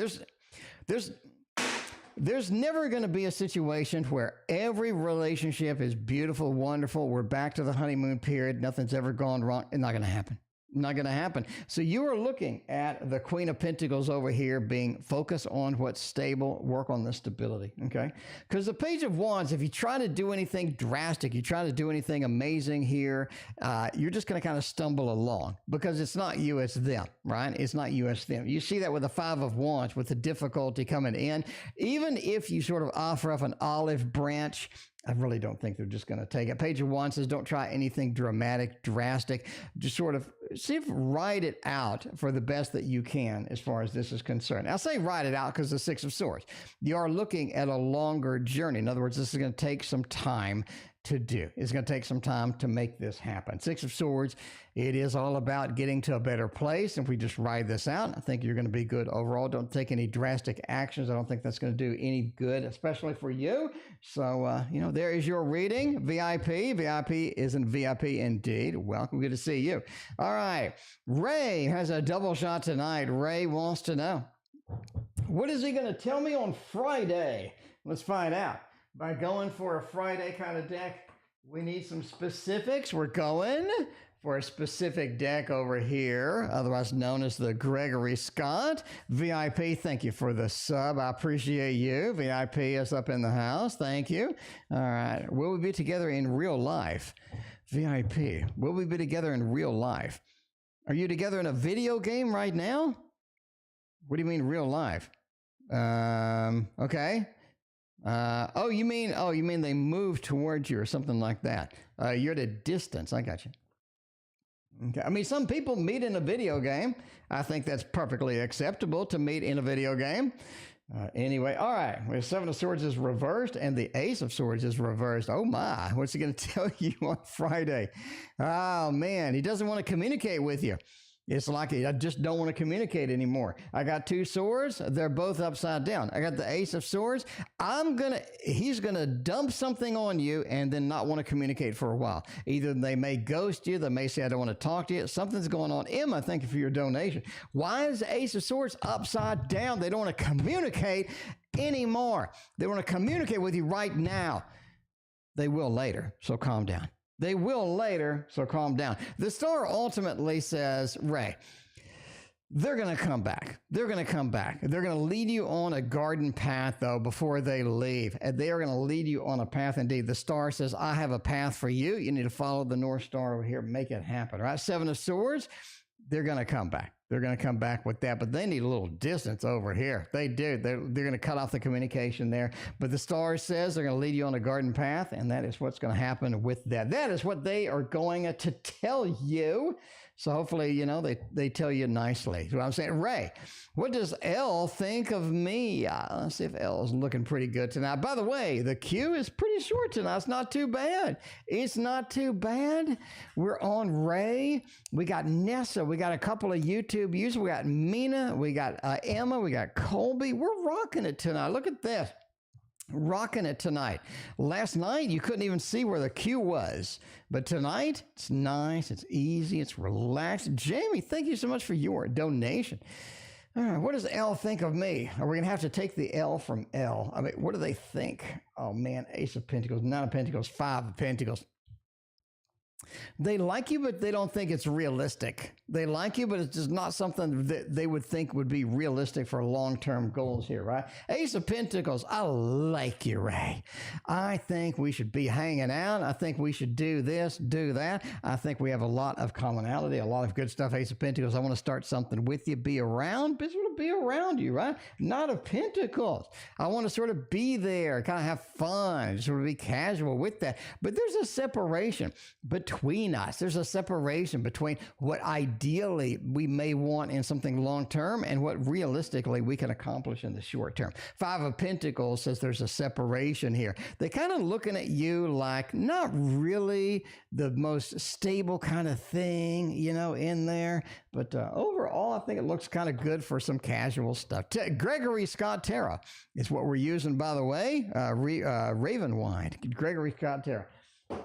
Speaker 1: There's never going to be a situation where every relationship is beautiful, wonderful. We're back to the honeymoon period. Nothing's ever gone wrong. It's not going to happen. Not going to happen. So you are looking at the Queen of Pentacles over here being focused on what's stable, work on the stability, okay? Because the Page of Wands, if you try to do anything drastic, you try to do anything amazing here, you're just going to kind of stumble along because it's not you, it's them, right? It's not you, it's them. You see that with the Five of Wands, with the difficulty coming in. Even if you sort of offer up an olive branch, I really don't think they're just going to take it. Page of Wands says, don't try anything dramatic, drastic. Just sort of see if write it out for the best that you can as far as this is concerned. I'll say write it out because the Six of Swords. You are looking at a longer journey. In other words, this is going to take some time to do. It's going to take some time to make this happen. Six of Swords, it is all about getting to a better place. If we just ride this out, I think you're going to be good overall. Don't take any drastic actions. I don't think that's going to do any good, especially for you. So, there is your reading. VIP. VIP isn't VIP indeed. Welcome. Good to see you. All right. Ray has a double shot tonight. Ray wants to know, what is he going to tell me on Friday? Let's find out. By going for a Friday kind of deck, we need some specifics. We're going for a specific deck over here, otherwise known as the Gregory Scott. VIP, thank you for the sub. I appreciate you. VIP is up in the house. Thank you. All right. Will we be together in real life? VIP, will we be together in real life? Are you together in a video game right now? What do you mean real life? Okay. You mean they move towards you or something like that. You're at a distance. I got you. Okay. I mean, some people meet in a video game. I think that's perfectly acceptable to meet in a video game. Anyway, all right. Well, Seven of Swords is reversed and the Ace of Swords is reversed. Oh my, what's he going to tell you on Friday? Oh man, he doesn't want to communicate with you. It's like, I just don't want to communicate anymore. I got two swords. They're both upside down. I got the Ace of Swords. He's going to dump something on you and then not want to communicate for a while. Either they may ghost you. They may say, I don't want to talk to you. Something's going on. Emma, thank you for your donation. Why is the Ace of Swords upside down? They don't want to communicate anymore. They want to communicate with you right now. They will later, so calm down. They will later, so calm down. The star ultimately says, Ray, they're going to come back. They're going to come back. They're going to lead you on a garden path, though, before they leave. And they are going to lead you on a path indeed. The star says, I have a path for you. You need to follow the North Star over here. Make it happen, right? Seven of Swords, they're going to come back. They're going to come back with that, but they need a little distance over here. They do. They're going to cut off the communication there. But the star says they're going to lead you on a garden path, and that is what's going to happen with that. That is what they are going to tell you. So hopefully, they tell you nicely. So I'm saying, Ray, what does Elle think of me? Let's see if Elle is looking pretty good tonight. By the way, the queue is pretty short tonight. It's not too bad. It's not too bad. We're on Ray. We got Nessa. We got a couple of YouTube users. We got Mina. We got Emma. We got Colby. We're rocking it tonight. Look at this. Rocking it tonight. Last night, you couldn't even see where the Q was. But tonight, it's nice, it's easy, it's relaxed. Jamie, thank you so much for your donation. All right, what does L think of me? Are we going to have to take the L from L? I mean, what do they think? Oh, man, Ace of Pentacles, Nine of Pentacles, Five of Pentacles. They like you, but they don't think it's realistic. They like you, but it's just not something that they would think would be realistic for long-term goals here, right? Ace of Pentacles, I like you, Ray. I think we should be hanging out. I think we should do this, do that. I think we have a lot of commonality, a lot of good stuff. Ace of Pentacles, I want to start something with you, be around, but sort of be around you, right? Knight of Pentacles, I want to sort of be there, kind of have fun, sort of be casual with that. But there's a separation between us. There's a separation between what ideally we may want in something long-term and what realistically we can accomplish in the short term. Five of Pentacles says there's a separation here. They're kind of looking at you like not really the most stable kind of thing, you know, in there. But overall, I think it looks kind of good for some casual stuff. Gregory Scott Tarot is what we're using, by the way. Raven Wine. Gregory Scott Tarot.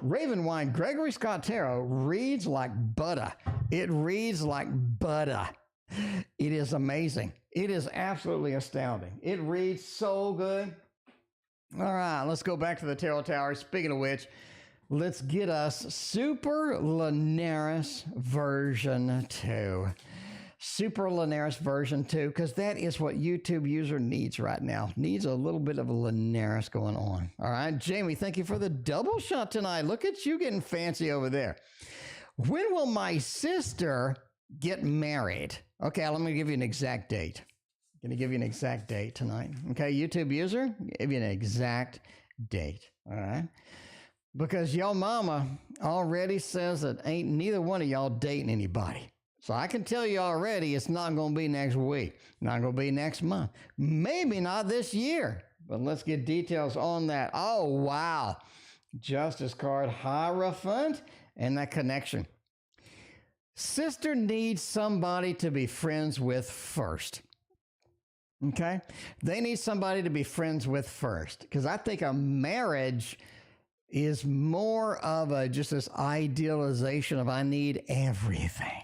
Speaker 1: Raven Wine, Gregory Scott Tarot reads like butter. It reads like butter. It is amazing. It is absolutely astounding. It reads so good. All right, let's go back to the Tarot Tower. Speaking of which, let's get us Super Linares version 2. Super Linares version 2, because that is what YouTube user needs right now. Needs a little bit of a Linares going on. All right, Jamie, thank you for the double shot tonight. Look at you getting fancy over there. When will my sister get married? Okay, let me give you an exact date. I'm going to give you an exact date tonight. Okay, YouTube user, give you an exact date. All right. Because y'all mama already says that ain't neither one of y'all dating anybody. So I can tell you already, it's not going to be next week, not going to be next month, maybe not this year, but let's get details on that. Oh, wow. Justice card, Hierophant, and that connection. Sister needs somebody to be friends with first. Okay? They need somebody to be friends with first, because I think a marriage is more of a just this idealization of I need everything.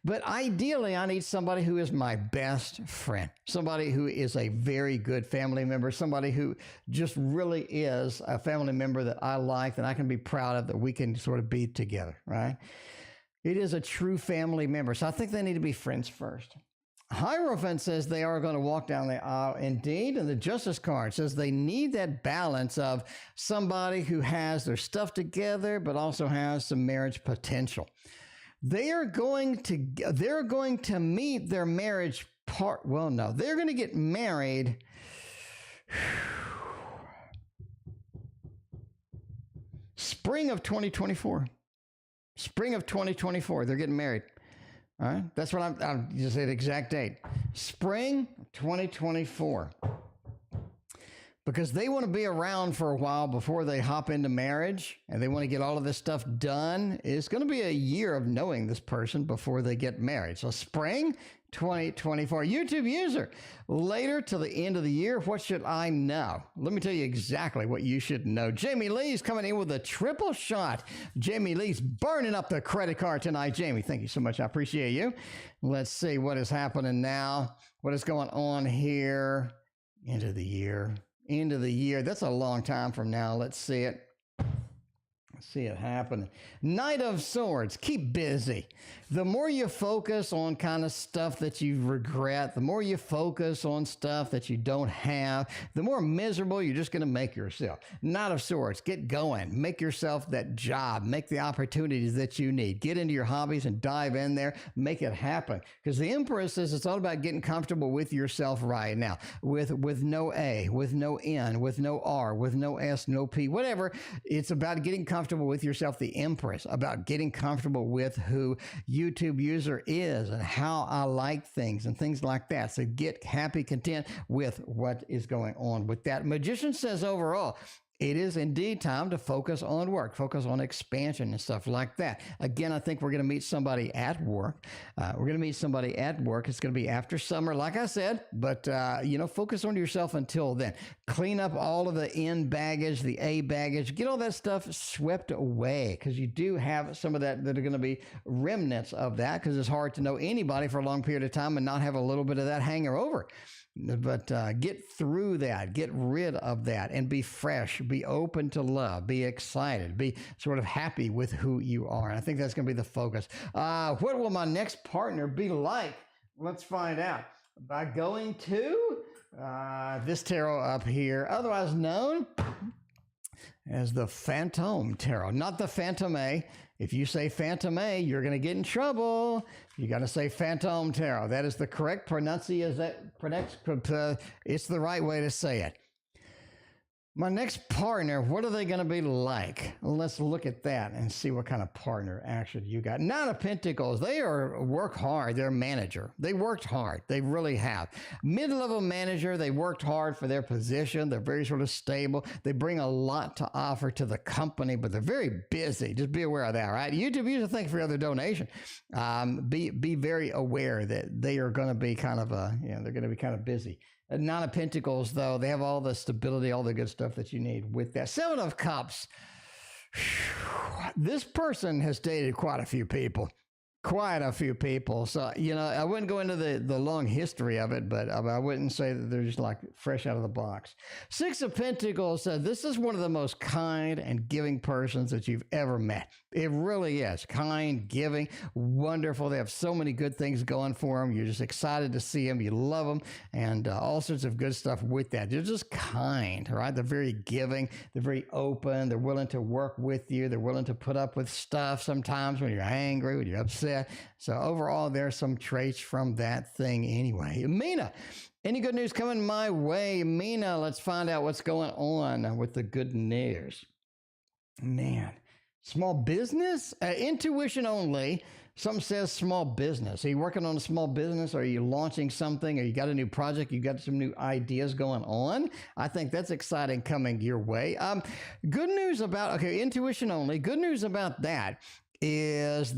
Speaker 1: But ideally, I need somebody who is my best friend, somebody who is a very good family member, somebody who just really is a family member that I like, that I can be proud of, that we can sort of be together, right? It is a true family member. So I think they need to be friends first. Hierophant says they are going to walk down the aisle indeed. And the Justice card says they need that balance of somebody who has their stuff together, but also has some marriage potential. They're going to meet their marriage part. Well, no, they're going to get married. Spring of 2024. Spring of 2024. They're getting married. All right. That's what I'm just say the exact date. Spring 2024. Because they want to be around for a while before they hop into marriage, and they want to get all of this stuff done. It's going to be a year of knowing this person before they get married. So spring 2024. YouTube user, later to the end of the year, what should I know? Let me tell you exactly what you should know. Jamie Lee's coming in with a triple shot. Jamie Lee's burning up the credit card tonight. Jamie, thank you so much. I appreciate you. Let's see what is happening now. What is going on here? End of the year. End of the year. That's a long time from now. Let's see it. Let's see it happen. Knight of Swords. Keep busy. The more you focus on kind of stuff that you regret, the more you focus on stuff that you don't have, the more miserable you're just going to make yourself. Knight of Swords. Get going. Make yourself that job. Make the opportunities that you need. Get into your hobbies and dive in there. Make it happen. Because the Empress says it's all about getting comfortable with yourself right now. With no A, with no N, with no R, with no S, no P, whatever. It's about getting comfortable with yourself, the Empress, about getting comfortable with who YouTube user is and how I like things and things like that. So get happy, content with what is going on with that. Magician says overall, it is indeed time to focus on work, focus on expansion and stuff like that. Again, I think we're going to meet somebody at work. We're going to meet somebody at work. It's going to be after summer, like I said, but, focus on yourself until then. Clean up all of the N baggage, the A baggage, get all that stuff swept away, because you do have some of that are going to be remnants of that, because it's hard to know anybody for a long period of time and not have a little bit of that hanging over. But get through that, get rid of that, and be fresh, be open to love, be excited, be sort of happy with who you are. And I think that's going to be the focus. What will my next partner be like? Let's find out. By going to this tarot up here, otherwise known as the Phantom Tarot, not the Phantom A. If you say Phantom A, you're going to get in trouble. You got to say Phantom Tarot. That is the correct pronunciation. It's the right way to say it. My next partner, what are they going to be like? Let's look at that and see what kind of partner actually you got. Nine of Pentacles, they work hard. They're a manager. They worked hard. They really have. Mid-level manager, they worked hard for their position. They're very sort of stable. They bring a lot to offer to the company, but they're very busy. Just be aware of that, right? YouTube user, thank you for your other donation. Be very aware that they are going to be kind of they're going to be kind of busy. Nine of Pentacles, though, they have all the stability, all the good stuff that you need with that. Seven of Cups. This person has dated quite a few people. So, I wouldn't go into the long history of it, but I wouldn't say that they're just like fresh out of the box. Six of Pentacles said, this is one of the most kind and giving persons that you've ever met. It really is. Kind, giving, wonderful. They have so many good things going for them. You're just excited to see them. You love them, and all sorts of good stuff with that. They're just kind, right? They're very giving. They're very open. They're willing to work with you. They're willing to put up with stuff sometimes when you're angry, when you're upset. So overall, there's some traits from that thing anyway. Mina, any good news coming my way? Mina, let's find out what's going on with the good news. Man, small business? Intuition only. Something says small business. Are you working on a small business? Are you launching something? Or you got a new project? You got some new ideas going on? I think that's exciting coming your way. Good news about, intuition only. Good news about that is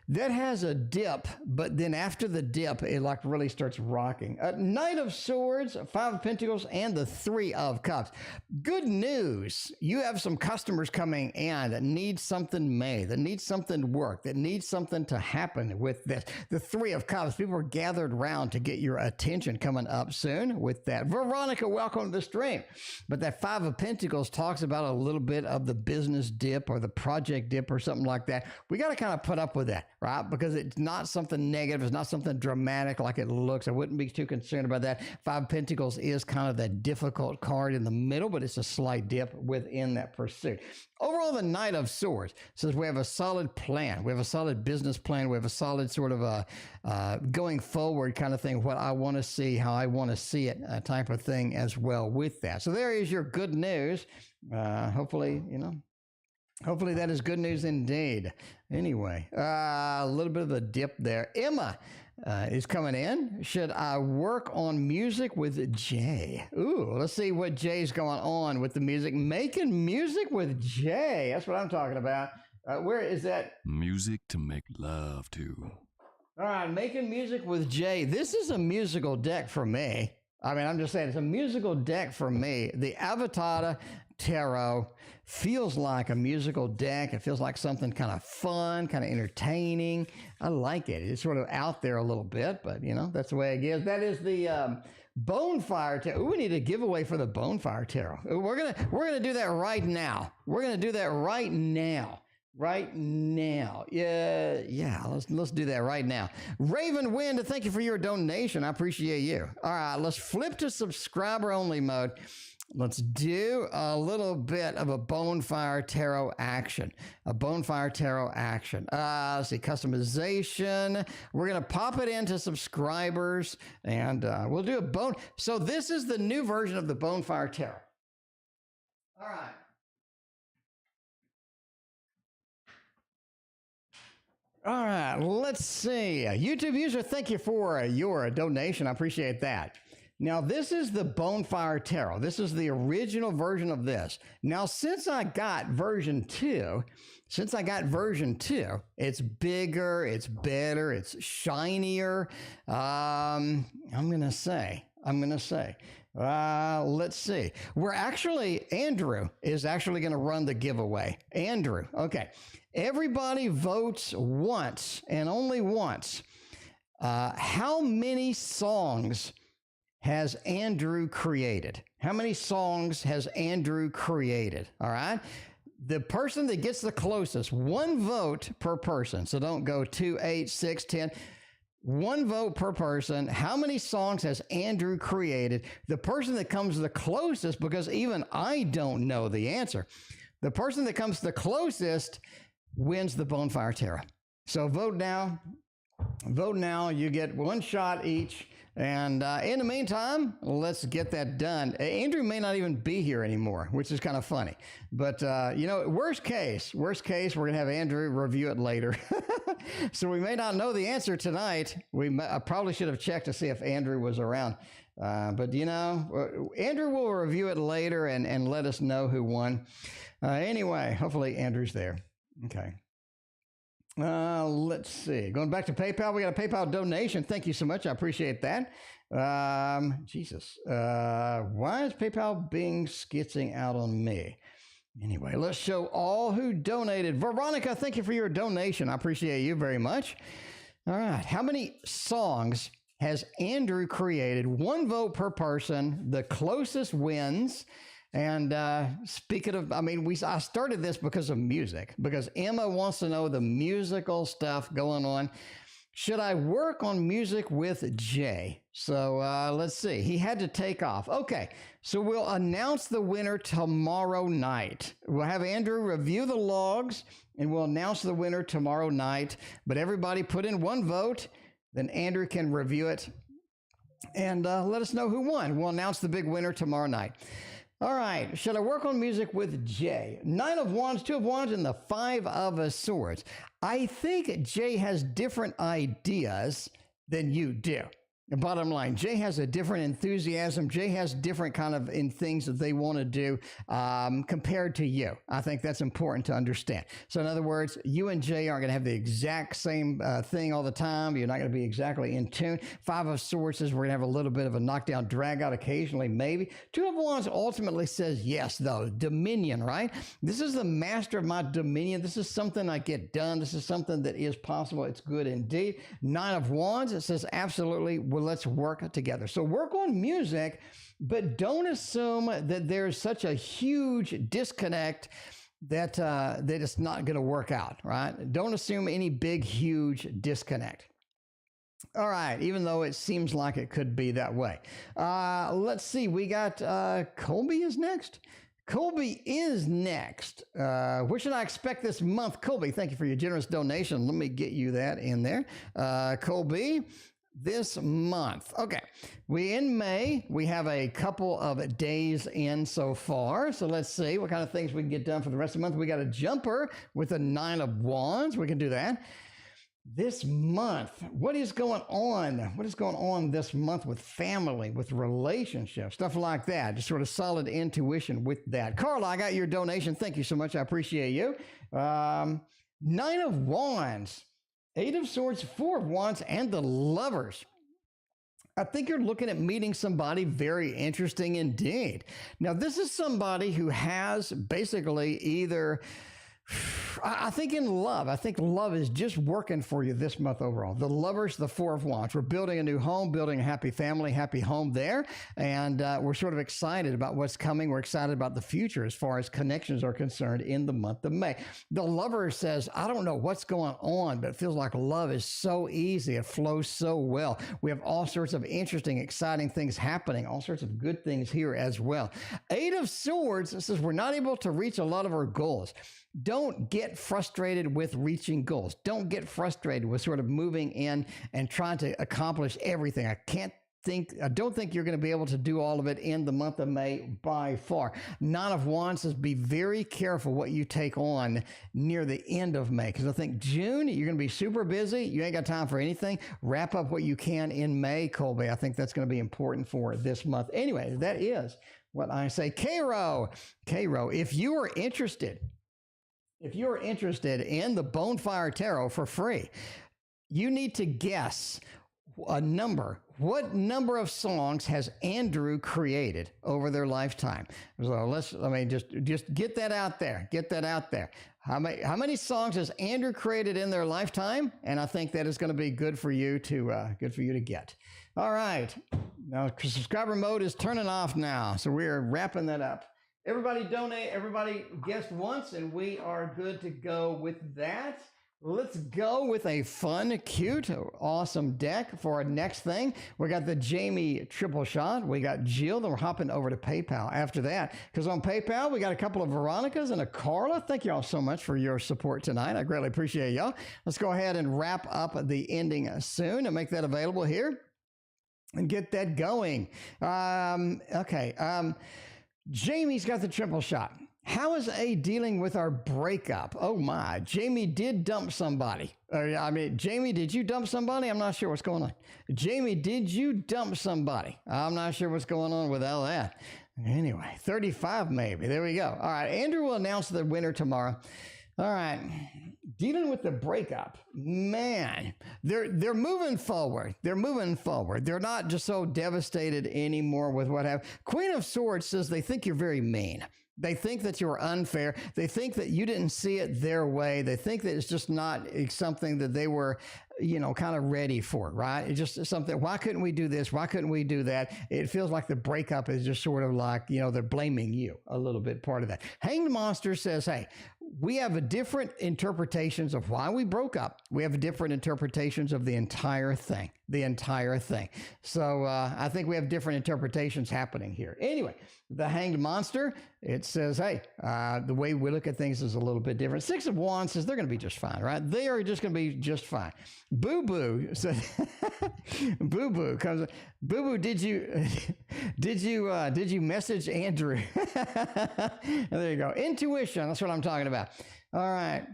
Speaker 1: that has a dip, but then after the dip, it like really starts rocking. Knight of Swords, Five of Pentacles, and the Three of Cups. Good news. You have some customers coming in that need something made, that need something to work, that need something to happen with this. The Three of Cups, people are gathered around to get your attention coming up soon with that. Veronica, welcome to the stream. But that Five of Pentacles talks about a little bit of the business dip or the project dip or something like that. We got to kind of put up with that, right? Because it's not something negative. It's not something dramatic like it looks. I wouldn't be too concerned about that. Five of Pentacles is kind of that difficult card in the middle, but it's a slight dip within that pursuit. Overall, the Knight of Swords says we have a solid plan. We have a solid business plan. We have a solid sort of a going forward kind of thing, what I want to see, how I want to see it type of thing as well with that. So there is your good news. Hopefully that is good news indeed. Anyway, a little bit of a dip there. Emma is coming in. Should I work on music with Jay? Ooh, let's see what Jay's going on with the music. Making music with Jay. That's what I'm talking about. Where is that?
Speaker 4: Music to make love to.
Speaker 1: All right, making music with Jay. This is a musical deck for me. I mean, I'm just saying, it's a musical deck for me. The Avatar Tarot feels like a musical deck. It feels like something kind of fun, kind of entertaining. I like it. It's sort of out there a little bit, but that's the way it is. That is the Bonfire Tarot. Ooh, we need a giveaway for the Bonfire Tarot. We're gonna do that right now. We're gonna do that right now. Right now. Yeah, let's do that right now. Raven Wind, thank you for your donation. I appreciate you. All right, let's flip to subscriber only mode. Let's do a little bit of a Bonfire Tarot action. A Bonfire Tarot action. Let's see, customization. We're going to pop it into subscribers, and we'll do a So this is the new version of the Bonfire Tarot. All right. All right, let's see. YouTube user, thank you for your donation. I appreciate that. Now, this is the Bonfire Tarot. This is the original version of this. Now, since I got version 2, it's bigger, it's better, it's shinier. I'm going to say, let's see. Andrew is actually going to run the giveaway. Andrew, okay. Everybody votes once and only once. How many songs has Andrew created? How many songs has Andrew created? All right. The person that gets the closest, one vote per person. So don't go 2, 8, 6, 10. One vote per person. How many songs has Andrew created? The person that comes the closest, because even I don't know the answer, the person that comes the closest wins the Bonfire Tarot. So vote now. Vote now. You get one shot each. And in the meantime, let's get that done. Andrew may not even be here anymore, which is kind of funny. But, worst case, we're going to have Andrew review it later. So we may not know the answer tonight. I probably should have checked to see if Andrew was around. But, Andrew will review it later and let us know who won. Anyway, hopefully Andrew's there. Okay. Let's see. Going back to PayPal, we got a PayPal donation. Thank you so much. I appreciate that. Jesus. Why is PayPal being skitzing out on me? Anyway, let's show all who donated. Veronica, thank you for your donation. I appreciate you very much. All right. How many songs has Andrew created? One vote per person. The closest wins. And speaking of, I started this because of music, because Emma wants to know the musical stuff going on. Should I work on music with Jay? So let's see. He had to take off. Okay, so we'll announce the winner tomorrow night. We'll have Andrew review the logs, and we'll announce the winner tomorrow night. But everybody put in one vote, then Andrew can review it, and let us know who won. We'll announce the big winner tomorrow night. All right, should I work on music with Jay? 9 of Wands, 2 of Wands, and the 5 of Swords. I think Jay has different ideas than you do. The bottom line, Jay has a different enthusiasm. Jay has different kind of in things that they want to do compared to you. I think that's important to understand. So in other words, you and Jay aren't going to have the exact same thing all the time. You're not going to be exactly in tune. 5 of Swords says we're going to have a little bit of a knockdown, drag out occasionally, maybe. 2 of Wands ultimately says yes, though. Dominion, right? This is the master of my dominion. This is something I get done. This is something that is possible. It's good indeed. 9 of Wands, it says absolutely. Let's work together. So work on music, but don't assume that there's such a huge disconnect that it's not going to work out, right? Don't assume any big, huge disconnect. All right, even though it seems like it could be that way. Let's see. We got Colby is next. Colby is next. What should I expect this month? Colby, thank you for your generous donation. Let me get you that in there. Colby, this month. Okay. In May, we have a couple of days in so far. So let's see what kind of things we can get done for the rest of the month. We got a jumper with a 9 of Wands. We can do that. This month, what is going on? What is going on this month with family, with relationships, stuff like that? Just sort of solid intuition with that. Carla, I got your donation. Thank you so much. I appreciate you. 9 of Wands. 8 of Swords, 4 of Wands, and the Lovers. I think you're looking at meeting somebody very interesting indeed. Now, this is somebody who has basically either I think in love, I think love is just working for you this month overall. The Lovers, the Four of Wands. We're building a new home, building a happy family, happy home there. And we're sort of excited about what's coming. We're excited about the future as far as connections are concerned in the month of May. The Lover says, I don't know what's going on, but it feels like love is so easy. It flows so well. We have all sorts of interesting, exciting things happening, all sorts of good things here as well. 8 of Swords says we're not able to reach a lot of our goals. Don't get frustrated with reaching goals. Don't get frustrated with sort of moving in and trying to accomplish everything. I can't don't think you're going to be able to do all of it in the month of May by far. Nine of Wands says be very careful what you take on near the end of May, because I think June, you're going to be super busy. You ain't got time for anything. Wrap up what you can in May, Colby. I think that's going to be important for this month. Anyway, that is what I say. Cairo, if you are interested in the Bonfire Tarot for free, you need to guess a number. What number of songs has Andrew created over their lifetime? So just get that out there. Get that out there. How many songs has Andrew created in their lifetime? And I think that is going to be good for you to get. All right. Now subscriber mode is turning off now, so we're wrapping that up. Everybody donate. Everybody guessed once, and we are good to go with that. Let's go with a fun, cute, awesome deck for our next thing. We got the Jamie triple shot. We got Jill. Then we're hopping over to PayPal after that. Because on PayPal, we got a couple of Veronicas and a Carla. Thank y'all so much for your support tonight. I greatly appreciate y'all. Let's go ahead and wrap up the ending soon and make that available here and get that going. Jamie's got the triple shot. How is A dealing with our breakup? Oh my, Jamie did dump somebody. Jamie, did you dump somebody? I'm not sure what's going on. Jamie, did you dump somebody? I'm not sure what's going on with all that. Anyway, 35 maybe. There we go. All right, Andrew will announce the winner tomorrow. All right, dealing with the breakup. Man, they're moving forward. They're moving forward. They're not just so devastated anymore with what happened. Queen of Swords says they think you're very mean. They think that you're unfair. They think that you didn't see it their way. They think that it's just not something that they were, kind of ready for, right? It's just something, why couldn't we do this? Why couldn't we do that? It feels like the breakup is just sort of like, they're blaming you a little bit, part of that. Hanged Monster says, hey, we have different interpretations of why we broke up. We have different interpretations of the entire thing. So I think we have different interpretations happening here. Anyway, the Hanged Monster, it says, hey, the way we look at things is a little bit different. Six of Wands says they're going to be just fine, right? They are just going to be just fine. Boo Boo says, Boo Boo comes. Boo Boo, did you message Andrew? There you go. Intuition. That's what I'm talking about. All right.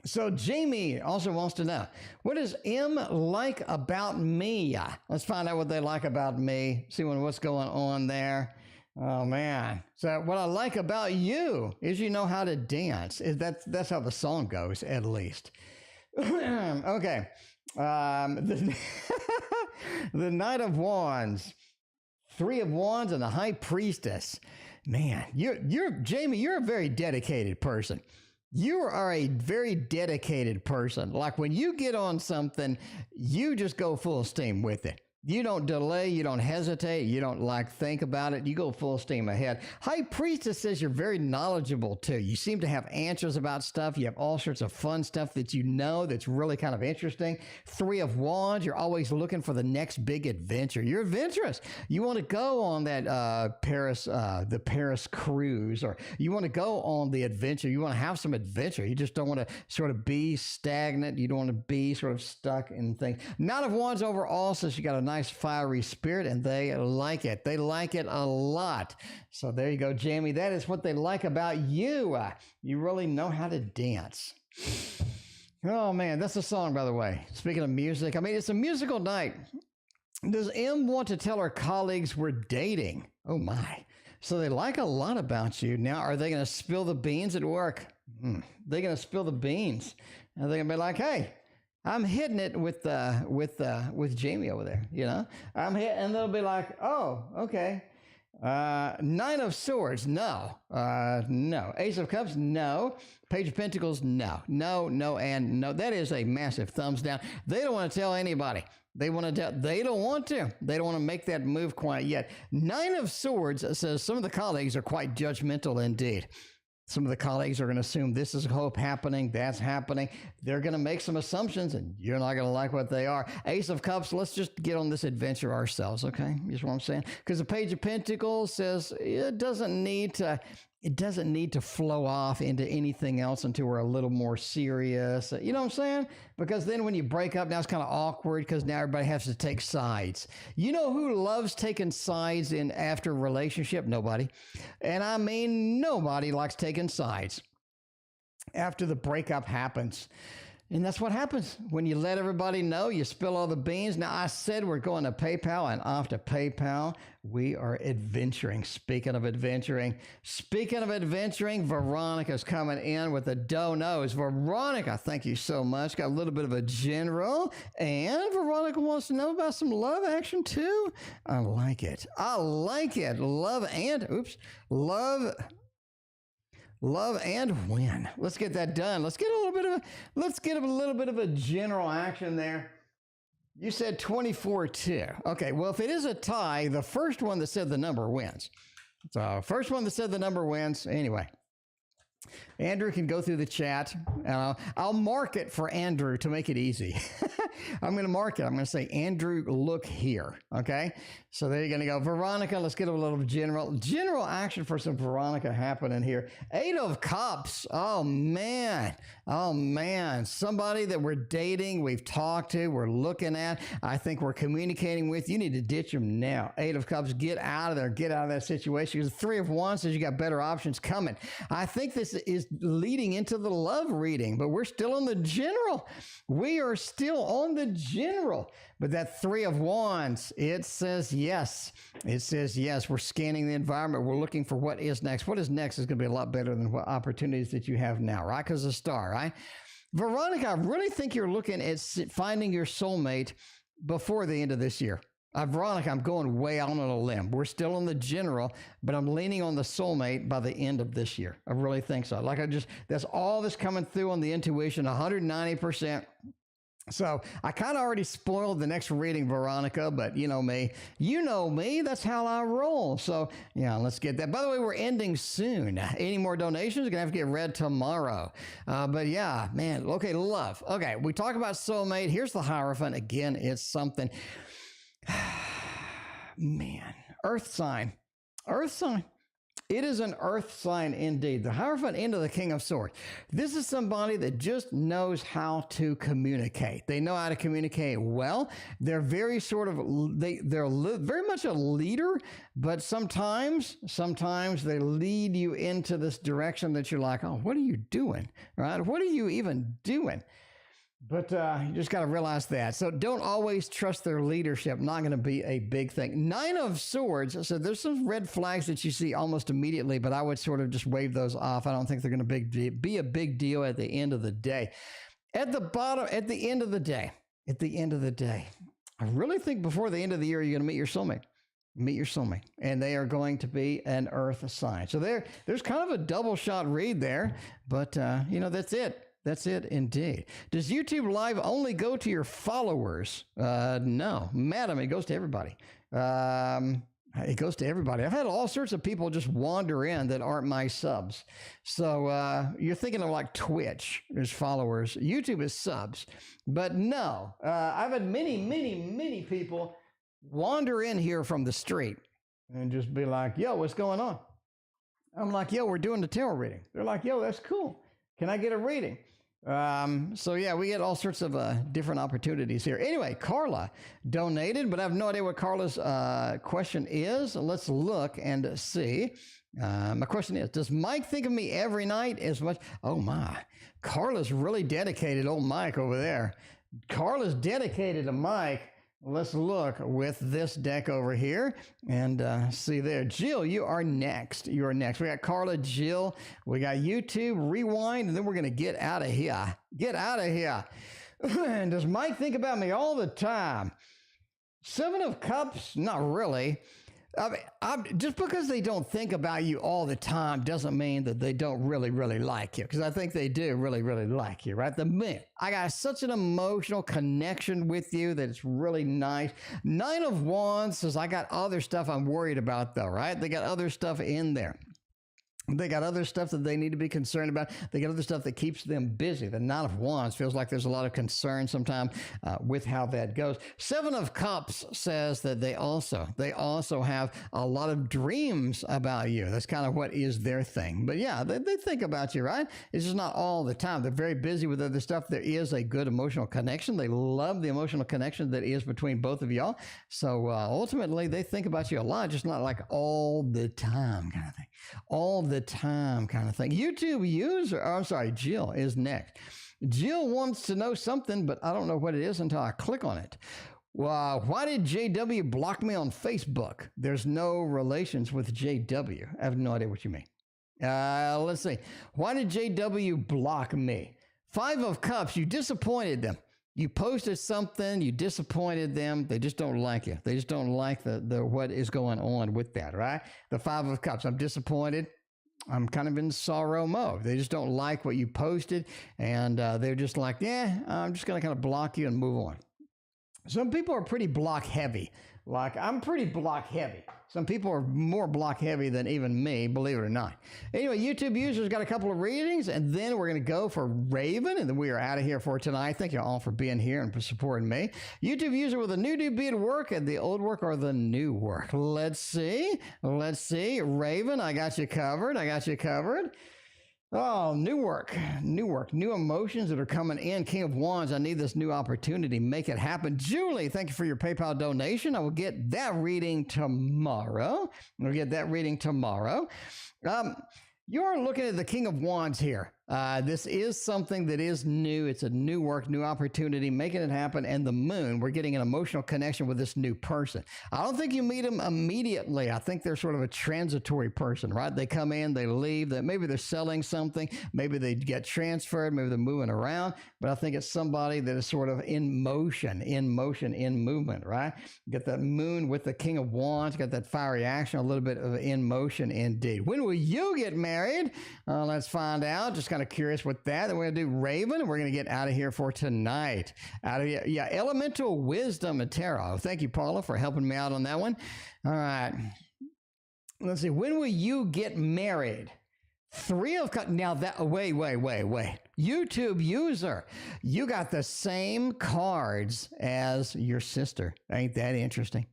Speaker 1: So Jamie also wants to know, what does M like about me? Let's find out what they like about me. See what's going on there. Oh man. So what I like about you is you know how to dance. That's how the song goes, at least. Okay. The Knight of Wands, Three of Wands, and the High Priestess. Man, Jamie, you're a very dedicated person. You are a very dedicated person. Like when you get on something, you just go full steam with it. You don't delay, you don't hesitate, you don't think about it, you go full steam ahead. High Priestess says you're very knowledgeable too. You seem to have answers about stuff. You have all sorts of fun stuff that that's really kind of interesting. Three of Wands, you're always looking for the next big adventure. You're adventurous. You want to go on that the Paris cruise, or you want to go on the adventure. You want to have some adventure. You just don't want to sort of be stagnant. You don't want to be sort of stuck in things. Knight of Wands overall says you got a nice fiery spirit, and they like it. They like it a lot. So there you go, Jamie. That is what they like about you. You really know how to dance. Oh man, that's a song, by the way. Speaking of music, it's a musical night. Does M want to tell her colleagues we're dating? Oh my. So they like a lot about you. Now, are they going to spill the beans at work? They're going to spill the beans. And they're going to be like, hey, I'm hitting it with Jamie over there, and they'll be like, oh, okay. Nine of Swords, no. Ace of Cups, no. Page of Pentacles, no, and no. That is a massive thumbs down. They don't want to tell anybody. They don't want to. They don't want to make that move quite yet. Nine of Swords says some of the colleagues are quite judgmental indeed. Some of the colleagues are going to assume this is happening, that's happening. They're going to make some assumptions, and you're not going to like what they are. Ace of Cups, let's just get on this adventure ourselves, okay? You know what I'm saying? Because the Page of Pentacles says it doesn't need to it doesn't need to flow off into anything else until we're a little more serious. You know what I'm saying? Because then when you break up, now it's kind of awkward because now everybody has to take sides. You know who loves taking sides in after a relationship? Nobody. And I mean, nobody likes taking sides after the breakup happens. And that's what happens when you let everybody know, you spill all the beans. Now, I said we're going to PayPal, and off to PayPal, we are adventuring. Speaking of adventuring, Veronica's coming in with the donos. Veronica, thank you so much. Got a little bit of a general, and Veronica wants to know about some love action too. I like it. Love and win. Let's get that done. Let's get a little bit of a general action there. You said 24-2. Okay, well, if it is a tie, the first one that said the number wins. So first one that said the number wins. Anyway, Andrew can go through the chat. I'll mark it for Andrew to make it easy. I'm going to mark it. I'm going to say, Andrew, look here. Okay. So there you're going to go. Veronica, let's get a little general action for some Veronica happening here. 8 of Cups. Oh, man. Somebody that we're dating, we've talked to, we're looking at, I think we're communicating with. You need to ditch them now. 8 of Cups, get out of there. Get out of that situation. Because 3 of Wands says you got better options coming. I think this is leading into the love reading, but we're still on the general. We are still on the general. But that 3 of Wands, it says yes. It says yes. We're scanning the environment. We're looking for what is next. What is next is going to be a lot better than what opportunities that you have now, right? Because the star, right? Veronica, I really think you're looking at finding your soulmate before the end of this year. Veronica, I'm going way out on a limb. We're still on the general, but I'm leaning on the soulmate by the end of this year. I really think so. That's all that's coming through on the intuition, 190%. So I kind of already spoiled the next reading, Veronica, but you know me, that's how I roll. So yeah, let's get that. By the way, we're ending soon. Any more donations are going to have to get read tomorrow. But yeah, man. Okay. Love. Okay. We talk about soulmate. Here's the Hierophant. Again, it's something, man, earth sign. It is an earth sign indeed. The Hierophant into the King of Swords. This is somebody that just knows how to communicate. They know how to communicate well. They're very they're very much a leader, but sometimes they lead you into this direction that you're like, oh, what are you doing? Right? What are you even doing? But you just got to realize that. So don't always trust their leadership. Not going to be a big thing. 9 of Swords. So there's some red flags that you see almost immediately, but I would sort of just wave those off. I don't think they're going to be a big deal at the end of the day. At the end of the day, I really think before the end of the year, you're going to meet your soulmate. And they are going to be an earth sign. So there's kind of a double shot read there, but that's it. That's it indeed. Does YouTube Live only go to your followers? No, madam, it goes to everybody. It goes to everybody. I've had all sorts of people just wander in that aren't my subs. So you're thinking of like Twitch is followers. YouTube is subs. But no, I've had many people wander in here from the street and just be like, yo, what's going on? I'm like, yo, we're doing the tarot reading. They're like, yo, that's cool. Can I get a reading? So yeah, we get all sorts of different opportunities here. Anyway, Carla donated, but I have no idea what Carla's question is. Let's look and see. My question is, does Mike think of me every night as much? Oh my, Carla's really dedicated. Old Mike over there. Carla's dedicated to Mike. Let's look with this deck over here and see there. Jill, you are next. We got Carla, Jill. We got YouTube, rewind, and then we're going to get out of here. And does Mike think about me all the time? 7 of Cups? Not really. Just because they don't think about you all the time doesn't mean that they don't really like you. Because I think they do really like you, right? I got such an emotional connection with you that it's really nice. 9 of Wands says I got other stuff I'm worried about though, right? They got other stuff in there. They got other stuff that they need to be concerned about. They got other stuff that keeps them busy. The Knight of Wands feels like there's a lot of concern sometimes with how that goes. Seven of Cups says that they also have a lot of dreams about you. That's kind of what is their thing. But yeah, they think about you, right? It's just not all the time. They're very busy with other stuff. There is a good emotional connection. They love the emotional connection that is between both of y'all. So ultimately, they think about you a lot, just not like all the time kind of thing. All the time kind of thing. YouTube user, I'm sorry, Jill is next. Jill wants to know something, but I don't know what it is until I click on it. Why did JW block me on Facebook? There's no relations with JW. I have no idea what you mean. Let's see. Why did JW block me? Five of Cups, you disappointed them. You posted something, you disappointed them. They just don't like you. They just don't like the what is going on with that, right? The Five of Cups, I'm disappointed. I'm kind of in sorrow mode. They just don't like what you posted, and they're just like, yeah, I'm just going to kind of block you and move on. Some people are pretty block heavy. Like, I'm pretty block heavy. Some people are more block heavy than even me, believe it or not. Anyway, YouTube users got a couple of readings, and then we're going to go for Raven, and then we are out of here for tonight. Thank you all for being here and for supporting me. YouTube user with a new bid work, and the old work or the new work. Let's see. Raven, I got you covered. Oh, new work, new emotions that are coming in. King of Wands, I need this new opportunity. Make it happen. Julie, thank you for your PayPal donation. I will get that reading tomorrow. You're looking at the King of Wands here. This is something that is new. It's a new work, new opportunity, making it happen. And the Moon, we're getting an emotional connection with this new person. I don't think you meet them immediately. I think they're sort of a transitory person, right? They come in, they leave. That maybe they're selling something. Maybe they get transferred. Maybe they're moving around. But I think it's somebody that is sort of in motion, in movement, right? You get that Moon with the King of Wands, got that fiery action, a little bit of in motion indeed. When will you get married? Let's find out. Just kind of curious with that. Then we're going to do Raven, and we're going to get out of here for tonight. Out of here. Yeah, Elemental Wisdom and Tarot. Thank you, Paula, for helping me out on that one. All right. Let's see. When will you get married? Three of Cups. Now that, wait. YouTube user, you got the same cards as your sister. Ain't that interesting?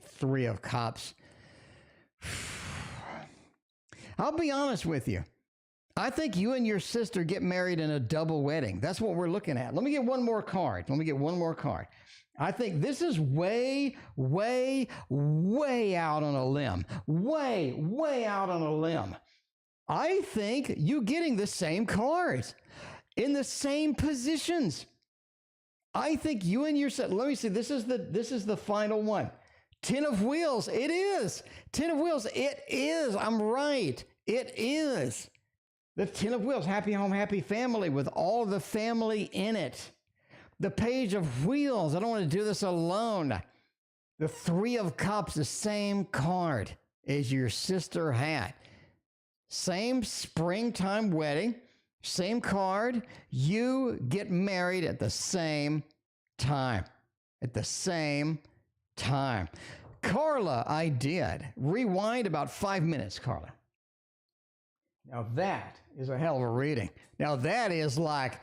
Speaker 1: Three of Cups. I'll be honest with you. I think you and your sister get married in a double wedding. That's what we're looking at. Let me get one more card. I think this is way out on a limb. Way out on a limb. I think you getting the same cards in the same positions. I think you and your sister, let me see, this is the final one. Ten of Wheels, it is. Ten of Wheels, it is. I'm right. It is. The Ten of Wheels, happy home, happy family with all the family in it. The Page of Wheels, I don't want to do this alone. The Three of Cups, the same card as your sister had. Same springtime wedding, same card. You get married at the same time. Carla, I did. Rewind about 5 minutes, Carla. Now that is a hell of a reading. Now that is like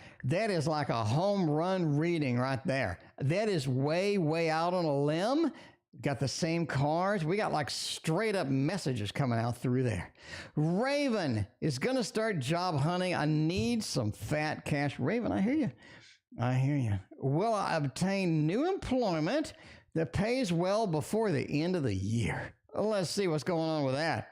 Speaker 1: a home run reading right there. That is way out on a limb. Got the same cards. We got like straight up messages coming out through there. Raven is going to start job hunting. I need some fat cash. Raven, I hear you. Will I obtain new employment that pays well before the end of the year? Let's see what's going on with that.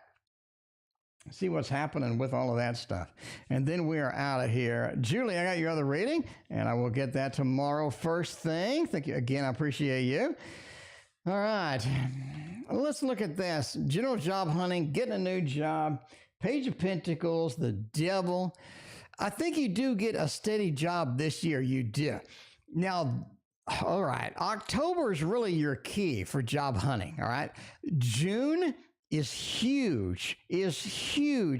Speaker 1: See what's happening with all of that stuff. And then we are out of here. Julie, I got your other reading, and I will get that tomorrow first thing. Thank you again. I appreciate you. All right. Let's look at this. General job hunting, getting a new job, Page of Pentacles, the Devil. I think you do get a steady job this year. You do. Now, all right, October is really your key for job hunting, all right? June is huge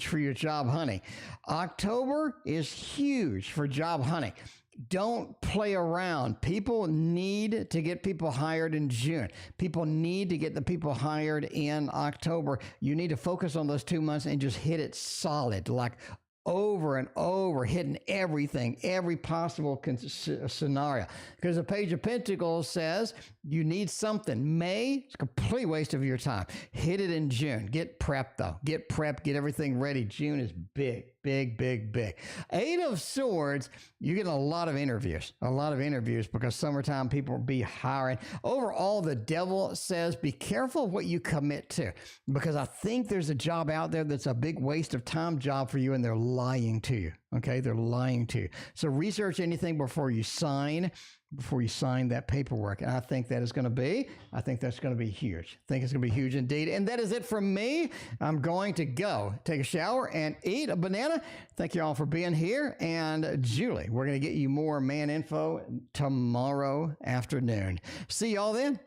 Speaker 1: for your job hunting. October is huge for job hunting. Don't play around. People need to get people hired in June. People need to get the people hired in October. You need to focus on those 2 months and just hit it solid, like over and over, hitting everything, every possible scenario. Because the Page of Pentacles says you need something. May, it's a complete waste of your time. Hit it in June. Get prepped, though. Get prepped. Get everything ready. June is big, big, big, big. 8 of Swords, you get a lot of interviews. A lot of interviews because summertime people will be hiring. Overall, the Devil says be careful what you commit to, because I think there's a job out there that's a big waste of time job for you, and they're lying to you. Okay, they're lying to you. So research anything before you sign that paperwork. And I think that's going to be huge. I think it's going to be huge indeed. And that is it from me. I'm going to go take a shower and eat a banana. Thank you all for being here. And Julie, we're going to get you more man info tomorrow afternoon. See y'all then.